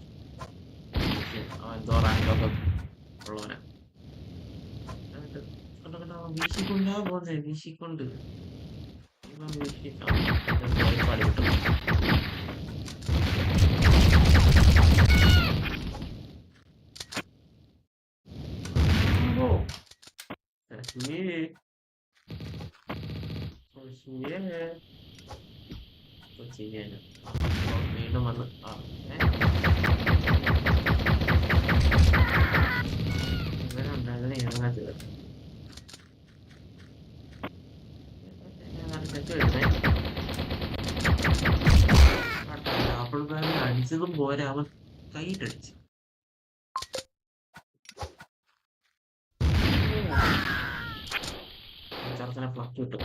അവൻ എന്തോ റാങ്കൊക്കെ ഉള്ളവനാ. എന്നിട്ട് കണ്ടോ കണ്ടോ അവൻ വീശിക്കൊണ്ടാ പോകുന്നത്, വീശിക്കൊണ്ട് ഇവൻ വീശിക്കാം പാടി വിട്ടു. ചെയ്യാന് വീണ്ടും വന്ന് ഇവരുണ്ടായിരുന്ന ഇതിനകത്ത് ആപ്പിൾ ബാഗിൽ അടിച്ചതും പോരാ, അവൻ കൈയിട്ടടിച്ച് ചെറുക്കനെ ഫ്ലക്ക് കിട്ടും.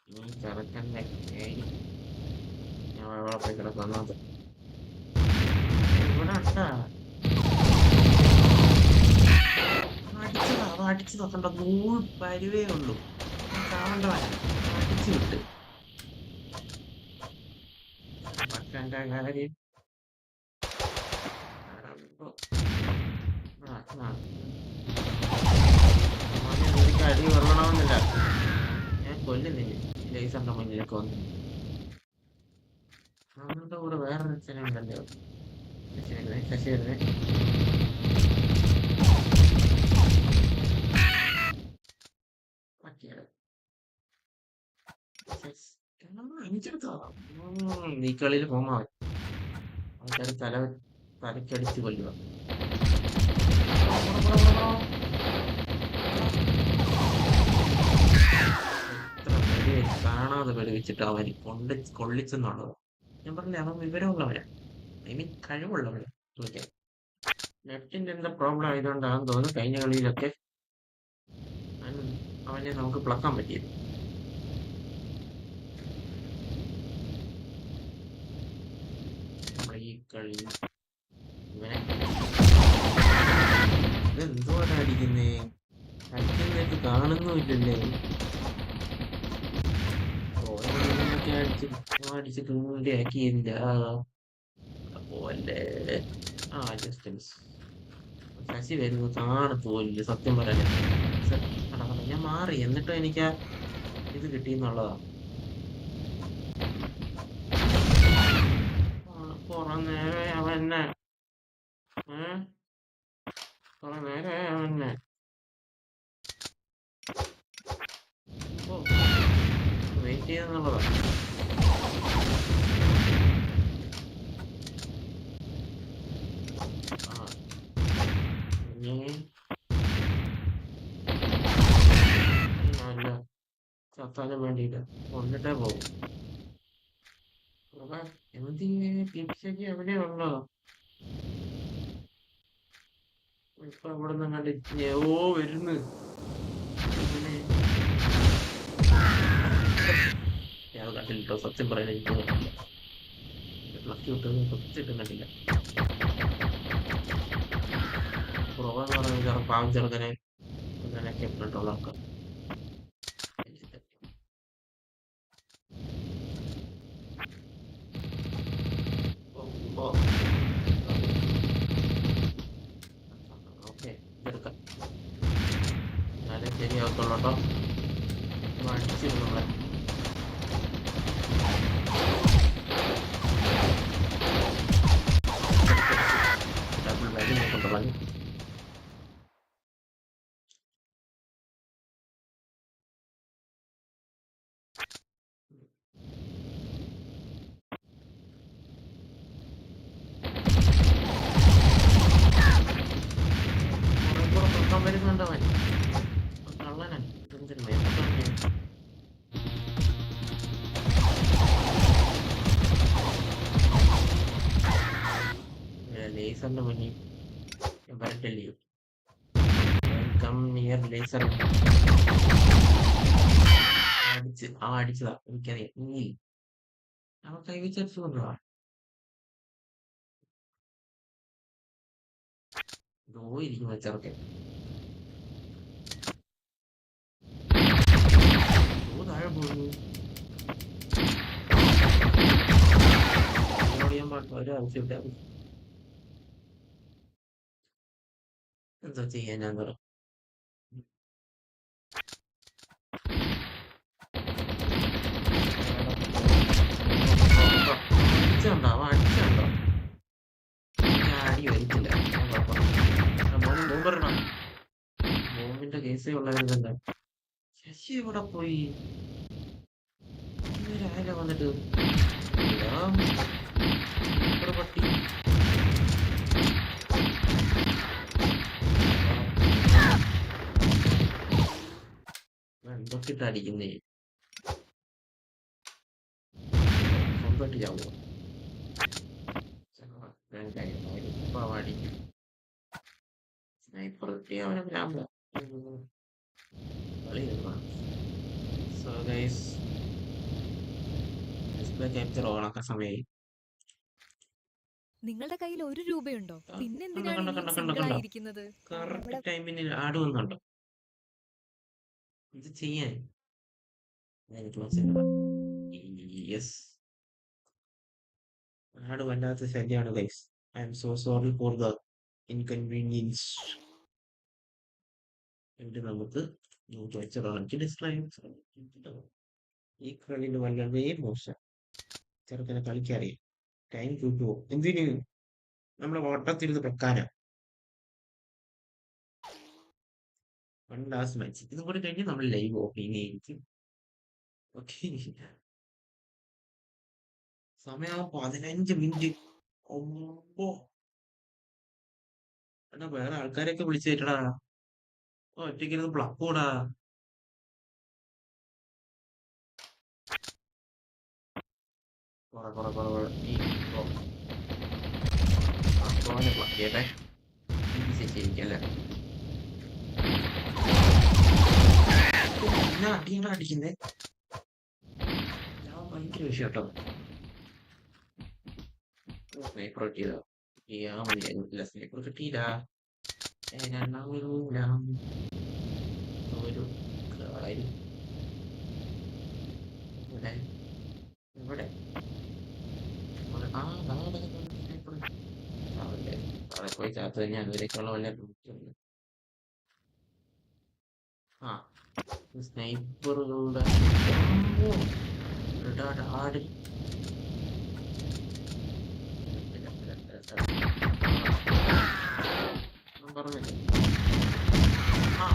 ഈ ചെറുക്കൻ്റെ ഞാൻ എവിടെ പോയി കിടക്കുന്നത് ഇവിടെ ഉണ്ടാ അടിച്ചതാ. അവ അടിച്ചു നോക്കണ്ട, 100 പരിവേ ഉള്ളൂ. കാണണ്ടവൻ അടിച്ചു വിട്ട് മറ്റെന്റെ കാര്യം എനിക്ക് അടി കൊള്ളണമെന്നില്ല. ഞാൻ കൊല്ലുന്നില്ല ലേസറിന്റെ മുന്നിലൊക്കെ വന്നു. അവരുടെ കൂടെ വേറൊരു അച്ഛനുണ്ടല്ലോ, ശശി വരുന്നേ. ഈ കളിയിൽ പോമാവൻ ആൾക്കാർ തലക്കടിച്ച് കൊല്ലുക. കാണാതെ വെടിവെച്ചിട്ട് അവൻ കൊള്ളിച്ചെന്നുള്ളത്. ഞാൻ പറഞ്ഞില്ല, അവൻ വിവരമുള്ളവനാ, ഐ മീൻ കഴിവുള്ളവനാ. ചോദിക്കാൻ നെറ്റിന്റെ എന്താ പ്രോബ്ലം ആയതുകൊണ്ടാണെന്ന് തോന്നുന്നു കഴിഞ്ഞ കളിയിലൊക്കെ അവനെ നമുക്ക് പ്ലക്കാൻ പറ്റിയത്. നമ്മുടെ ഈ കളി ഇവനെ ഇതെന്തുകൊണ്ടാണ് അടിക്കുന്നേ? അടിക്കുന്നതായിട്ട് കാണുന്നുമില്ലല്ലേ. അടിച്ച് തൂണ്ടിയാക്കിയില്ല പോലെ. ഡിസ്റ്റൻസ് ശശി വരുന്നു കാണത്തോല്ല സത്യം പറയാൻ. ഞാൻ മാറി എന്നിട്ടും എനിക്ക് ഇത് കിട്ടിയെന്നുള്ളതാ. കുറെ നേരെ അവന്നെ കുറെ നേരെ അവന്നെ വെയിറ്റ് ചെയ്തെന്നുള്ളതാ. അല്ല ചത്താനും വേണ്ടിയില്ല, കൊണ്ടിട്ടേ പോകും. എന്തിങ്ങനെ ടിപ്സൊക്കെ എവിടെയുള്ളോ? ഇപ്പൊ അവിടെ നിന്ന് കണ്ടിട്ട് വരുന്നു. ഞാൻ കണ്ടിട്ടോ, സത്യം പറയാൻ എനിക്ക് കണ്ടില്ല. പ്ലസ് കിട്ടുന്നത് സത്യമായിട്ടും കണ്ടില്ല. കുറവെന്ന് പറയുന്നത് പാവം ചെറുക്കനെ അങ്ങനെയൊക്കെ ഇട്ടിട്ടുള്ള ആൾക്കാർ. ഓക്കെ ഇതെടുക്കാം, എന്നാലേ ശരിയാകത്തുള്ളൂ കേട്ടോ. അടിച്ചു നമ്മളെ ഡബിൾ വാല്യൂ കൊണ്ടുള്ള വരുന്നുണ്ടവൻ കള്ളനൻ. എന്തിനു ലേസറിന്റെ മുന്നിൽ വരട്ടില്ലയോ? കം നിയർ ലേസർ അടിച്ചതാ എനിക്കറിയാം നീ അവൻ കൈവച്ചടിച്ചു കൊണ്ടുവാ ഇരിക്കുന്ന ചെറുക്കൻ താഴെ പോകുന്നു ചെയ്യാൻ പാടില്ല ഒരു ആവശ്യമില്ല എന്താ ചെയ്യാൻ ഞാൻ പറ അടിച്ചുണ്ടോ അവൻ അടിച്ചുണ്ടോ ഞാൻ അടി വരിച്ചില്ല ബോംബറിണം ബോംബിന്റെ കേസേ ഉള്ളവരുന്നല്ല ശശി എവിടെ പോയി രാവിലെ വന്നിട്ട് പട്ടി എന്തൊക്കെ അടിക്കുന്നേ സ്വന്തമായിട്ട് ചാവുക അടിക്കും സ്നൈപ്പർ അവനെ ഗ്രാമ സോ ഗൈസ് ഡിസ്പ്ലേ ക്യാപ്ചർ ഓണാക്കാൻ സമയമായി നിങ്ങളുടെ കയ്യിൽ 1 രൂപയുണ്ടോ കണ്ടോ പിന്നെന്തിനാണ് കണ്ടോ ഈ കണ്ടോ കണ്ടോ സിംഗിൾ കണ്ടോ ആയിരിക്കുന്നത് കറക്റ്റ് ടൈമിന് ആഡ് വന്നുണ്ടോ ഇത് ചെയ്യാൻ എനിക്ക് മനസ്സിലായി യെസ് ആഡ് വല്ലാത്ത ശല്യമാണ് guys I'm so sorry for the inconvenience എന്നിട്ട് നമുക്ക് വെച്ചോളാം ഡിസ്പ്ലേ ഈ ക്രെഡിറ്റ് വളരെ മോശം ചെറുക്കനെ കളിക്കറിയാം ടൈം കിട്ടുമോ എന്തിന് നമ്മളെ വട്ടത്തിരുന്ന് വെക്കാനാ വൺ ലാസ്റ്റ് മാച്ച് ഇതും കൂടി കഴിഞ്ഞ് നമ്മൾ ലൈവ് ഓപ്പണിംഗ് ആയിരിക്കും ഓക്കെ സമയം 15 മിനിറ്റ് ഒമ്പോ എടാ വേറെ ആൾക്കാരെയൊക്കെ വിളിച്ചു കയറ്റടാ ഒറ്റയ്ക്കിരുന്ന് പ്ലക്കൂടാ ഈ പ്ലക്ക് ചെയ്യട്ടെ ശരിക്കല്ലേ പിന്നെ അടിയാണ് അടിക്കുന്നേ ഞാൻ ഭയങ്കര വിഷയം കേട്ടോ സ്നൈപ്പർ കിട്ടിയതാ ചെയ്യാൻ മതിയായിരുന്നില്ല സ്നൈപ്പർ കിട്ടിയില്ല ഒരു കാര്യം ഇവിടെ സ്നൈപ്പർ അവിടെ പോയി ചാത്ത കഴിഞ്ഞാൽ അതിലേക്കുള്ള വല്ല നോക്കിയുണ്ട് ആ സ്നൈപ്പറുകളുടെ ആട് പറഞ്ഞില്ലേ ആ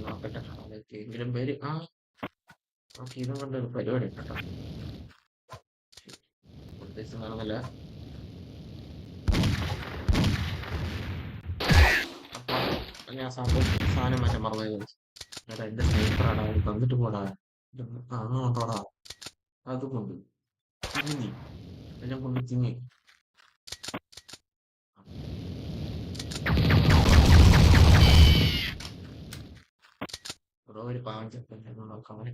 നോക്കട്ടെ എങ്കിലും പേര് ആ ഓക്കെ ഇതും കൊണ്ട് ഒരു പരിപാടി കേട്ടോ ഉദ്ദേശം കാണുന്നില്ല അപ്പൊ ഞാൻ സാധനം മാറ്റം മറന്നു എടാ എന്റെ സ്നൈപ്പറാടാ അത് തന്നിട്ട് പോടാ ആണോടാ അതുകൊണ്ട് തിങ്ങി എല്ലാം കൊണ്ട് തിങ്ങി ഒരു പാവം ചെറുക്കൻ അവനെ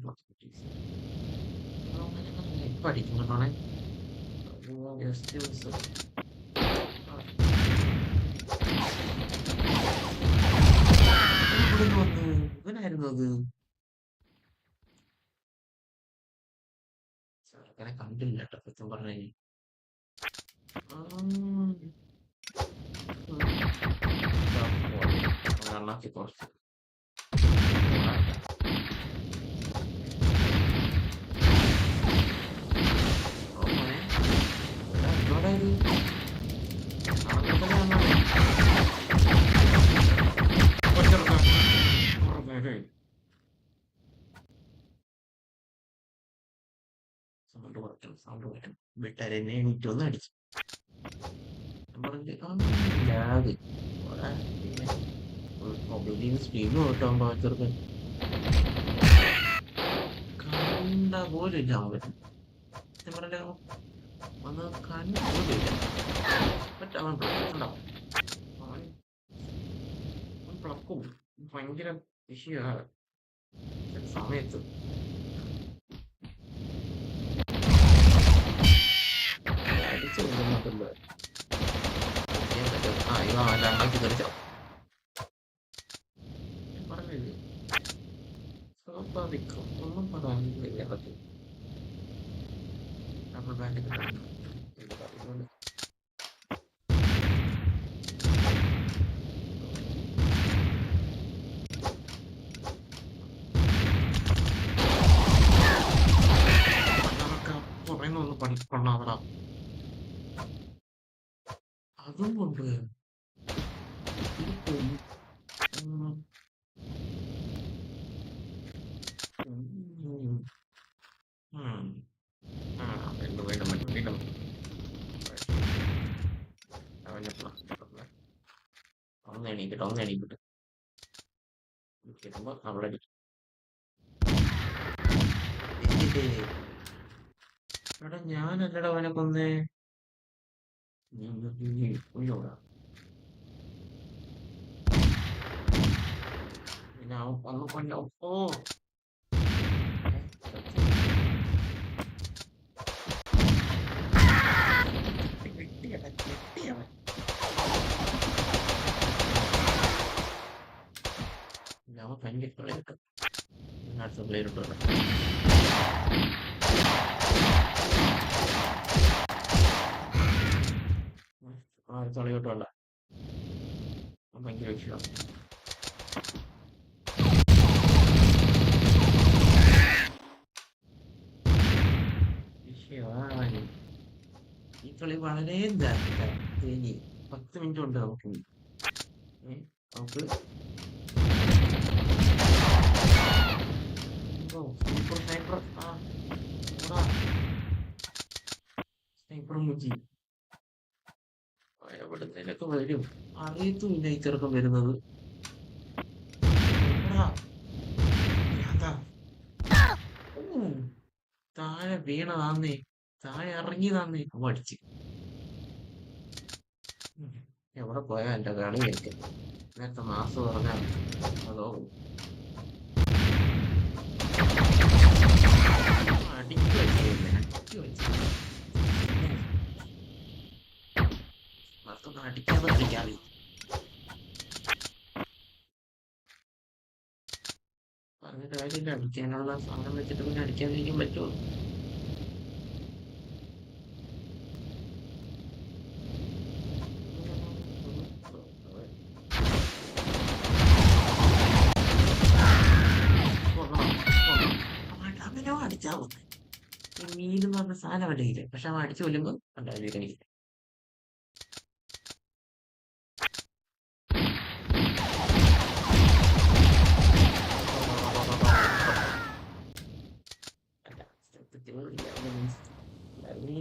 ഇപ്പൊ അടിക്കുന്നുണ്ടോണേ ഇവനായിരുന്നു അത് ചെറുക്കനെ കണ്ടില്ല കേട്ടോ സത്യം പറഞ്ഞു നന്നാക്കി കുറച്ച് സൗണ്ട് കുറയ്ക്കണം വീട്ടുകാരെന്നെ എണീറ്റൊന്ന് അടിച്ചു പറഞ്ഞു സ്പീഡ് ഓട്ടാൻ പാചർക്കൻ കണ്ട പോലില്ല അവൻ സത്യം പറഞ്ഞ വന്ന് കണ്ടുപോലുമില്ല. മറ്റേ അവൻ ഉണ്ടാവും, അവൻ അവൻ പ്ലക്കും ഭയങ്കര വിഷയമാണ് ചില സമയത്ത്. അടിച്ചു കൊണ്ടുവന്നിട്ടുണ്ട് ചെയ്യാൻ പറ്റും. ആ ഇവ അവൻ്റെ അണ്ണാക്കി തെറിച്ചോ ഞാൻ പറഞ്ഞില്ലേ, സ്വാഭാവികം ഒന്നും പറയാനില്ല. പറ്റും ഡബിൾ ബാൻഡ് കിട്ടുന്നു ഇത് പറയുന്നുണ്ട്. അതൊക്കെ പറയുന്ന ഒന്ന് കൊണ്ടാവണം. അതും കൊണ്ട് ഇത് കൊല്ലും. ഉം, ഉം, ഉം. ആ വീണ്ടും വീണ്ടും വീണ്ടും വീണ്ടും അവൻ്റെ ഒന്ന് എണീക്കട്ടെ, ഒന്ന് എണീക്കട്ടെ. കിട്ടുമ്പോ അവിടെ എടാ ഞാനല്ലടാ അവനെ കൊന്നേ. ഉയ്യോടാ. പിന്നെ അവൻ ഒന്ന് കൊല്ല. ഓ വെട്ടിയവൻ വെട്ടിയവൻ. അവൻ ഭയങ്കര കളിയാക്കും. അടുത്ത പ്ലേയിലോട്ട് കളിയോട്ട് വേണ്ട, ഭയങ്കര വിഷയമാണ്. വിഷയമാണ് ഈ കളി. വളരെ ഇനി 10 മിനിറ്റ് ഉണ്ട് നമുക്ക്. നമുക്ക് സ്നൈപ്പർ സ്നൈപ്പർ ആ സ്നൈപ്പർ മുജി എവിടുന്നേലൊക്കെ വരും. അറിയത്തുമില്ല ഈ ചെറുക്കം വരുന്നത്. എവിടാ? ഭ്രാന്താ. ഓ, താഴെ വീണതാന്നേ, താഴെ ഇറങ്ങിയതാന്നേ. അവ അടിച്ച് എവിടെ പോയാ എന്റെ കളിയൊക്കെ. നേരത്തെ മാസ് പറഞ്ഞാ അതോ അടിച്ചു വെച്ചില്ലേ, അടിച്ചു വെച്ചു. മൊത്തം അടിക്കാതെ കളിക്കാതെ പറഞ്ഞിട്ട് കാര്യമില്ല. അടിക്കാനുള്ള സാധനം വെച്ചിട്ട് പിന്നെ അടിക്കാതിരിക്കാൻ പറ്റുമോ? അവനോ അടിച്ചാ മതി. ഈ മീൻ എന്ന് പറഞ്ഞ സാധനം അവൻ്റെ കയ്യില്, പക്ഷെ അവൻ അടിച്ചു കൊല്ലുമ്പോ ഉണ്ടാവില്ല എനിക്ക്.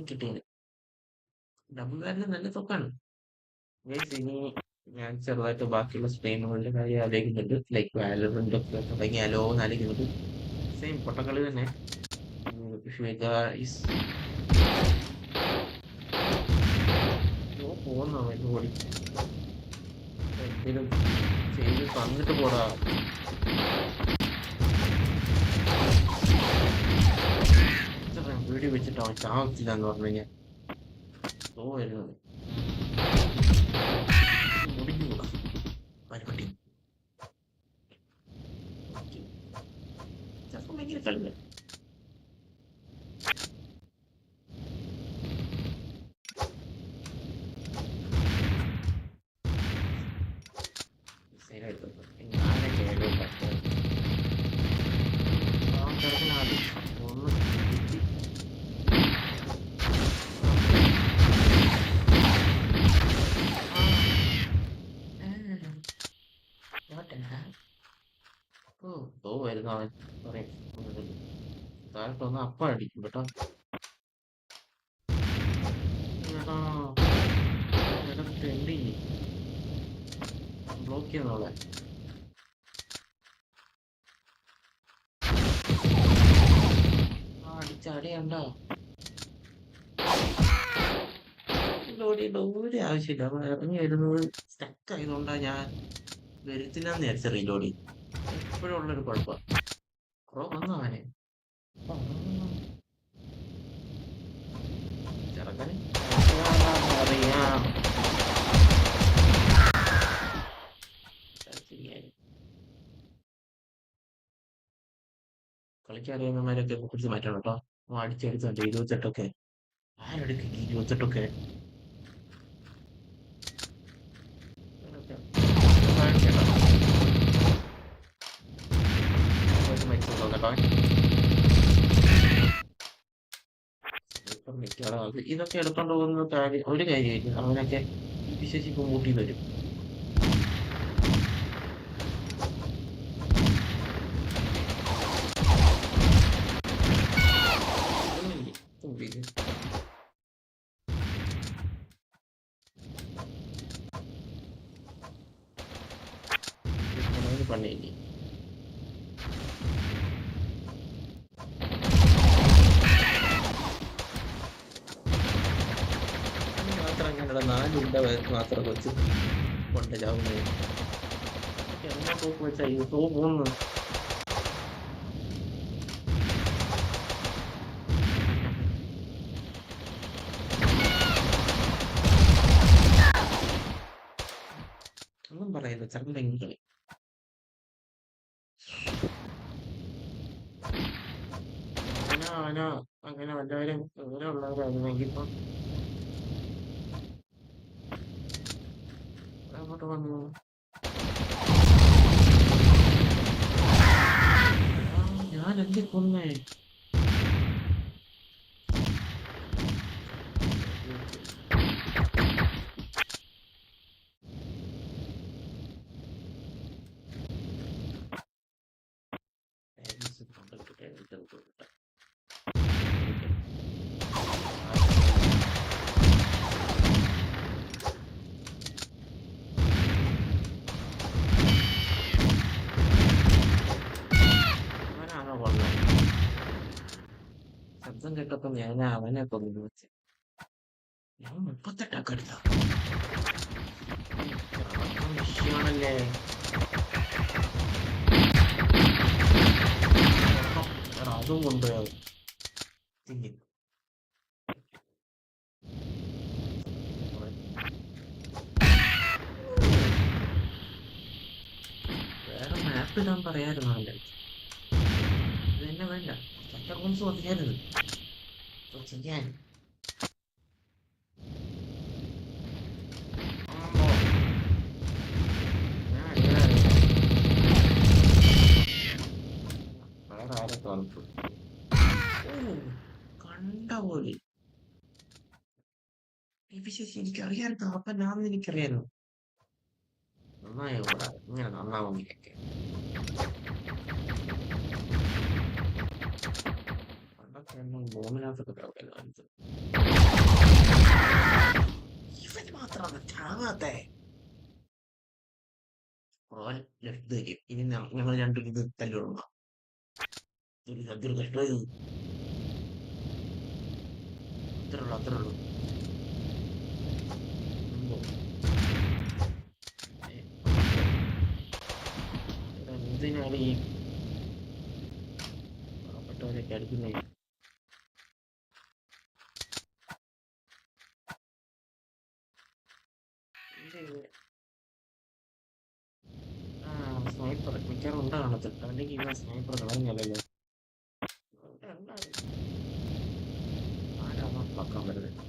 കിട്ടിയത് ഡബിൾ വാലിന് നല്ല തൊക്കാണ്. ഇനി ഞാൻ ചെറുതായിട്ട് ബാക്കിയുള്ള സ്ട്രീമുകളുടെ കാര്യം ആലോചിക്കുന്നുണ്ട്. ലൈക്ക് വാലറന്റ് ഒക്കെ തുടങ്ങിയാലോ എന്ന് ആലോചിക്കുന്നുണ്ട്. സെയിം പൊട്ടക്കളി തന്നെ. പോകുന്നോ എന്ന് കൂടി എന്തെങ്കിലും ചെയ്ത് തന്നിട്ട് പോടാ. വീഡിയോ വെച്ചിട്ട് അവൻ ചാവത്തില്ല എന്ന് പറഞ്ഞു കഴിഞ്ഞാൽ വരുന്നത് മുടിഞ്ഞുകൂടാ മരപ്പട്ടി. ചിലപ്പോൾ ഭയങ്കര കളില്ല. വരുന്ന അവൻ പറയും താഴോട്ട് വന്ന് അപ്പം അടിക്കും കേട്ടോ. ട്രെൻഡ് ബ്ലോക്ക് ചെയ്യുന്നവളെ അടിച്ചടിയുണ്ടോ? ഓടിയിട്ട് ഒരു ആവശ്യമില്ല. അവൻ ഇറങ്ങി വരുന്നത് സ്റ്റക്ക് ആയതുകൊണ്ടാണ് ഞാൻ വരുത്തില്ലെന്ന് വിചാരിച്ച റീലോഡ് ചെയ്യും. എപ്പോഴും ഉള്ളൊരു കുഴപ്പമാണ്. കുറവ് വന്നു അവനെ. അപ്പൊ ചെറുക്കന് അറിയാം. ചെയ്യാൻ കളിക്കാൻ അറിയാവുന്നവരൊക്കെ പിടിച്ച് മാറ്റണം കേട്ടോ. അടിച്ചെടുത്തുണ്ട് 28ഒക്കെ. ആരെടുക്കും 28ഒക്കെ? ഇതൊക്കെ കാണിക്കണം. മരിച്ചു കേട്ടോ. ഇപ്പം മിക്കവാറും ഇതൊക്കെ എടുത്തോണ്ട് പോകുന്ന കാര്യം ഒരു കാര്യമില്ല. അവനൊക്കെ വിശേഷിപ്പം കൂട്ടി വരും. பண்ணிங்க മാത്രം അങ്ങനെയുള്ള 4 ഉണ്ട മാത്രം വെച്ച് കൊണ്ട് ചാവുന്നത് എന്നാ തോക്ക് വെച്ചാ ഈ തോന്നു ഒന്നും പറയില്ല ചരണ്ടെങ്കിൽ അവനോ അങ്ങനെ വല്ലവരും ദൂരമുള്ളവരായിരുന്നെങ്കിൽ ഇപ്പം അങ്ങോട്ട് വന്നു ഞാൻ എന്തി കൊന്നേ ശബ്ദം കേട്ടപ്പോ ഞാൻ അവനെ കൊന്നു വെച്ച് ഞാൻ 38 എടുത്ത വിഷയമാണല്ലേ അതും കൊണ്ടുപോയത് വേറെ മാപ്പ് ഇടാൻ പറയായിരുന്നു അവൻ്റെ ഇത് തന്നെ വേണ്ട ചട്ടറൂംസ് മതിയായിരുന്നു ചെയ്യാൻ വേറെ ആരെ തോന്നിട്ടു കണ്ട പോലെ എനിക്കറിയായിരുന്നു അപ്പൊ ഞാൻ എനിക്കറിയായിരുന്നു നന്നായി ഇവിടെ ഇങ്ങനെ നന്നാവുന്നില്ലൊക്കെ പണ്ടൊക്കെ മൂന്നിനകത്തൊക്കെ കാണിച്ചത് ഇവന് മാത്രമാണ് ചാവാത്തെ ലെഫ്റ്റ് തരും ഇനി ഞങ്ങൾ രണ്ടും ഇത് തല്ലിടുന്ന അതൊരു കഷ്ടം അത്രേ ഉള്ളൂ എന്തിനാണ് ഈ പാവപ്പെട്ടവരൊക്കെ അടുക്കുന്നത് സ്നൈപ്പർ മിക്കവാറും ഉണ്ടാ കാണത്തില്ല അല്ലെങ്കിൽ ഇവ സ്നൈപ്പർ കളഞ്ഞല്ലോ ആരാണോ പക്കാൻ വരുന്നത്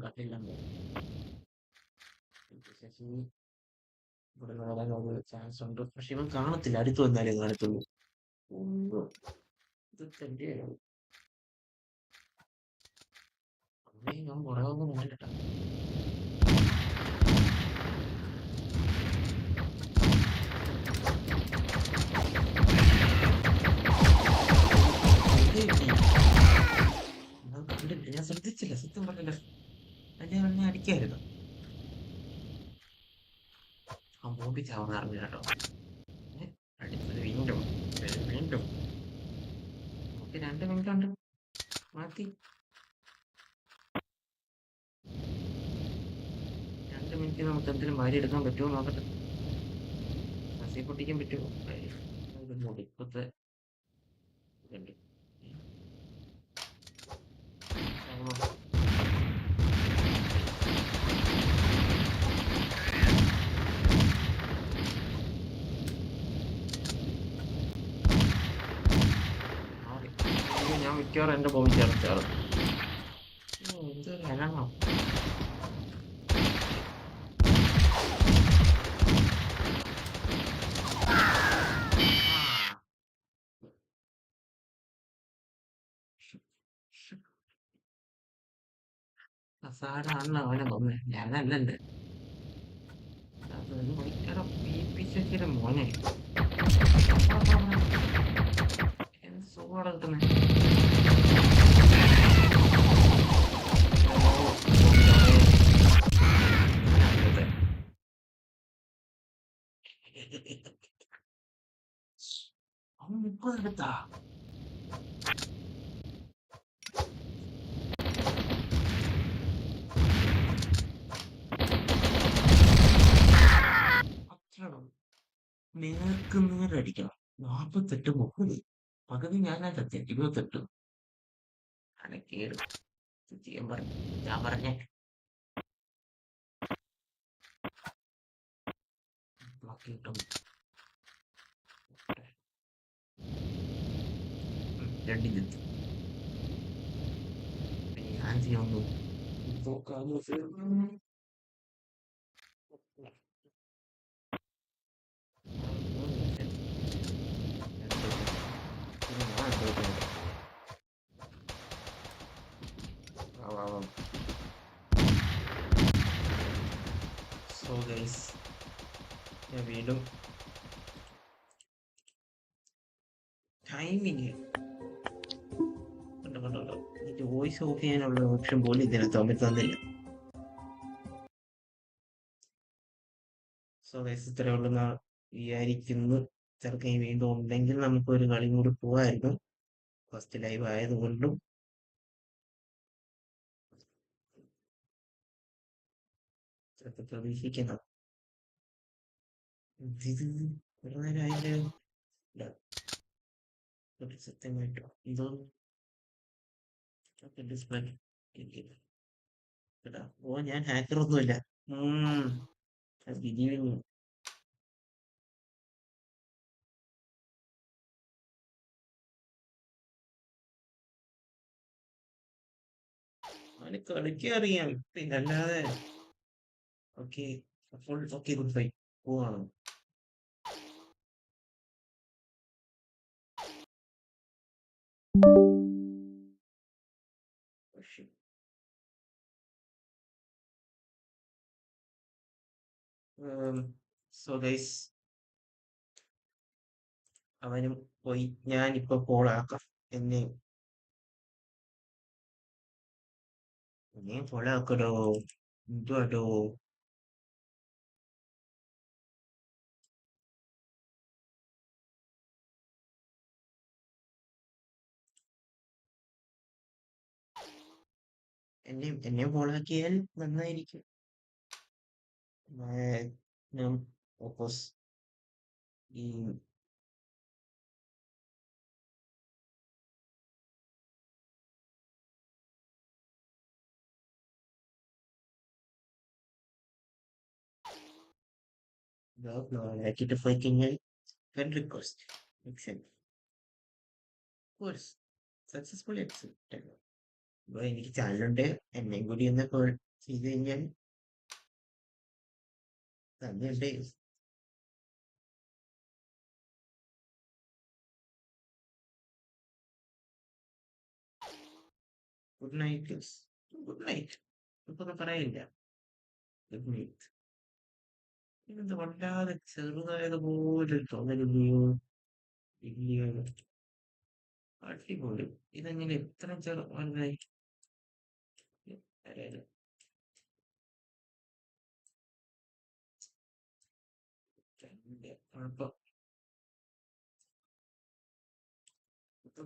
കണ്ടില്ല ഇവിടെ വരാനുള്ള ചാൻസ് ഉണ്ട് പക്ഷെ ഇവൻ കാണത്തില്ല അടുത്ത് വന്നാലേ കാണത്തുള്ളൂ ഇത് തന്നെയാണ് അമ്മയെ ഞാൻ മുറകൊന്നും കണ്ടിട്ടാ ഞാൻ ശ്രദ്ധിച്ചില്ല, സത്യം പറഞ്ഞില്ല. എന്നെ അടിക്കായിരുന്നു. ആ ബോംബി ചാവുന്ന അറിഞ്ഞു കേട്ടോ. ഏ, അടുത്തത് വീണ്ടും, വീണ്ടും. നമുക്ക് 2 മിനിറ്റ് ഉണ്ട്. മാറ്റി 2 മിനിറ്റ് നമുക്ക് എന്തെങ്കിലും വാരി എടുക്കാൻ പറ്റുമോ നോക്കട്ടെ. സസി പൊട്ടിക്കാൻ പറ്റുമോ? ഇപ്പത്തെ ഇതുണ്ട്. ചാവുമോ? മാറി. അയ്യോ, ഞാൻ മിക്കവാറും എന്റെ ബോംബ് ചേർച്ചാറും. എന്തൊരു അനങ്ങോ. അസാധാരണ അവനെ കൊന്നേ, ഞാനല്ലല്ലേ. അതൊന്നും എടാ പീപ്പിച്ചൊക്കെ മോനെ. എന്ത് സുഖമാണ് കിട്ടുന്നത്. അവൻ 30 എടുത്താ. അത്രയുള്ളൂ. നേർക്ക് നേരടിക്കണം. 48 30 പകുതി ഞാനാ സത്യം 28 അനക്കേട് ചെയ്യാൻ പറഞ്ഞു. ഞാൻ പറഞ്ഞേ ബ്ലോക്ക് കിട്ടും. 2 പിന്നെ ഞാൻ ചെയ്യാവുന്നു. സോ ഗൈസ്, ഞാൻ വീണ്ടും ടൈമിങ് കണ്ടോ കണ്ടോ കണ്ടോ. എനിക്ക് വോയിസ് ഓഫ് ചെയ്യാനുള്ള ഓപ്ഷൻ പോലും ഇതിനകത്ത് അവൻ തന്നില്ല. സോ ഗൈസ്, ഇത്രയേ ഉള്ളൂ എന്ന് വിചാരിക്കുന്നു. ചെറുക്കൻ വീണ്ടും ഉണ്ടെങ്കിൽ നമുക്ക് ഒരു കളി കൂടി പോവായിരുന്നു. ഫസ്റ്റ് ലൈവ് ആയതുകൊണ്ടും ചിലപ്പോൾ പ്രതീക്ഷിക്കണം. ഇത് ഒരു നേരം അതിന്റെ സത്യമായിട്ടോ എന്തോ ഡിസ്പ്ലേ. ഓ, ഞാൻ ഹാക്കർ ഒന്നുമില്ല. ബിലീവിങ്. അവന് കളിക്കാൻ അറിയാം, പിന്നെ അല്ലാതെ. ഓക്കെ, അപ്പോൾ ഓക്കെ, ഗുഡ് ബൈ. പോവാണ്. സോ ഗൈസ്, അവനും പോയി. ഞാനിപ്പോ കോളാക്കാം. എന്നെ എന്നെയും കോളാക്കടോ. എന്തുവാടോ. എന്നെ കോളാക്കിയാൽ നന്നായിരിക്കും. ഞാൻ ഓപ്പോസ് ഈ ആക്കിയിട്ട് പോയി കഴിഞ്ഞാൽ friend request except course successful except. അപ്പൊ എനിക്ക് ചാനലുണ്ട്, എന്നെയും കൂടി ഒന്ന് കോൾ ചെയ്ത് കഴിഞ്ഞാൽ തന്നെയുണ്ട്. Good night. ഗുഡ് നൈറ്റ് ഇപ്പൊ പറയില്ല. Good night. ഇതെന്ത് വല്ലാതെ ചെറുതായതുപോലെ തോന്നലില്ലയോ? ഇല്ലയോ? അടിപൊളി. ഇതെങ്ങനെ ഇത്ര ചെറുതായി? അതായത് കുഴപ്പം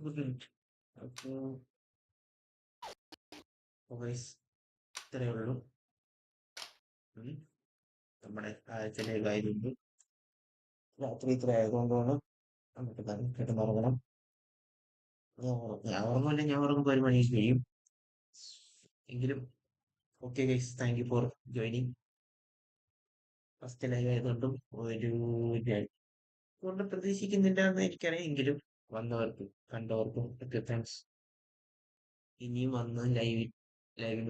ബുദ്ധിമുട്ട്. അപ്പോ guys, ഇത്രയേ ഉള്ളൂ. ഉം. നമ്മുടെ ആഴ്ചയിലെ കാര്യം രാത്രി ഇത്ര ആയതുകൊണ്ടാണ് നമുക്ക് കിടന്നുറങ്ങണം. ഞാൻ ഉറങ്ങുമല്ലേ, ഞാൻ ഉറങ്ങുമ്പോൾ 1 മണി കഴിയും. എങ്കിലും okay guys, thank you for joining. First live ആയതുകൊണ്ടും ഒരു കൊണ്ട് പ്രതീക്ഷിക്കുന്നില്ല എന്ന് എനിക്കറിയാം. എങ്കിലും വന്നവർക്കും കണ്ടവർക്കും ഒക്കെ താങ്ക്സ്. ഇനിയും വന്ന് ലൈവിൽ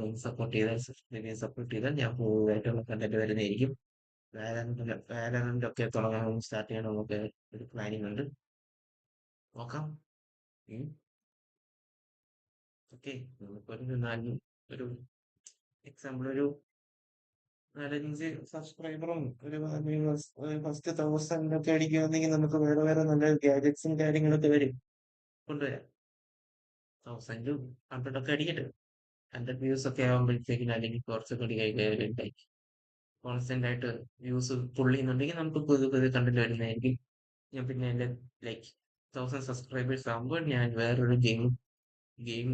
വന്ന് സപ്പോർട്ട് ചെയ്താൽ ഞാൻ കൂടുതലായിട്ടുള്ള കണ്ടന്റ് വരുന്നതായിരിക്കും. വാലറന്റ് ഒക്കെ തുടങ്ങാനും സ്റ്റാർട്ട് ചെയ്യാനും ഒക്കെ ഒരു പ്ലാനിങ് ഉണ്ട്. നോക്കാം. ഓക്കെ, നമുക്കൊരു ഒരു എക്സാമ്പിൾ ഒരു 4-5 സബ്സ്ക്രൈബറും ഒരു ഫസ്റ്റ് 1000 ഒക്കെ അടിക്കുകയാണെങ്കിൽ നമുക്ക് വേറെ വേറെ നല്ല ഗാഡ്ജറ്റ്സും കാര്യങ്ങളൊക്കെ കൊണ്ടുവരാം. 1000-100 ഒക്കെ അടിക്കട്ടെ. 100 വ്യൂസ് ഒക്കെ ആകുമ്പോഴത്തേക്കിനും, അല്ലെങ്കിൽ കുറച്ചൊക്കെ അടി കഴിഞ്ഞാൽ കോൺസ്റ്റന്റ് ആയിട്ട് വ്യൂസ് പുൾ ചെയ്യുന്നുണ്ടെങ്കിൽ നമുക്ക് പുതിയ പുതിയ കണ്ടന്റ് വരുന്നതായിരിക്കും. ഞാൻ പിന്നെ എൻ്റെ ലൈക്ക് 1000 സബ്സ്ക്രൈബേഴ്സ് ആകുമ്പോൾ ഞാൻ വേറൊരു ഗെയിം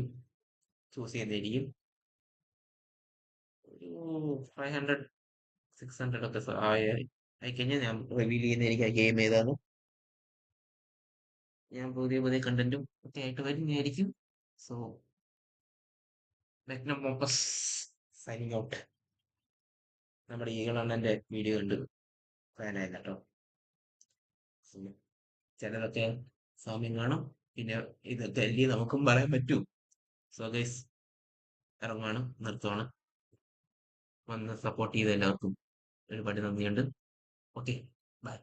ചൂസ് ചെയ്യുന്നതായിരിക്കും. ഒരു 500-600 ഒക്കെ ആയിക്കഴിഞ്ഞാൽ ഞാൻ റിവീൽ ചെയ്യുന്നതായിരിക്കും ആ ഗെയിം ഏതാണ്. ഞാൻ പുതിയ പുതിയ കണ്ടന്റും ഒക്കെ ആയിട്ട് വരുന്നതായിരിക്കും. So magnum opus signing out. നമ്മുടെ ഈകളണ്ണന്റെ വീഡിയോ കണ്ട് ഫാനായിരുന്നു കേട്ടോ. ചിലതൊക്കെ സാമ്യം കാണും, പിന്നെ ഇതൊക്കെ അല്ലേ നമുക്കും പറയാൻ പറ്റൂ. സോ ഗൈസ്, ഇറങ്ങുവാണ്, നിർത്തുവാണ്. വന്ന് സപ്പോർട്ട് ചെയ്ത എല്ലാവർക്കും ഒരുപാട് നന്ദിയുണ്ട്. Okay, by.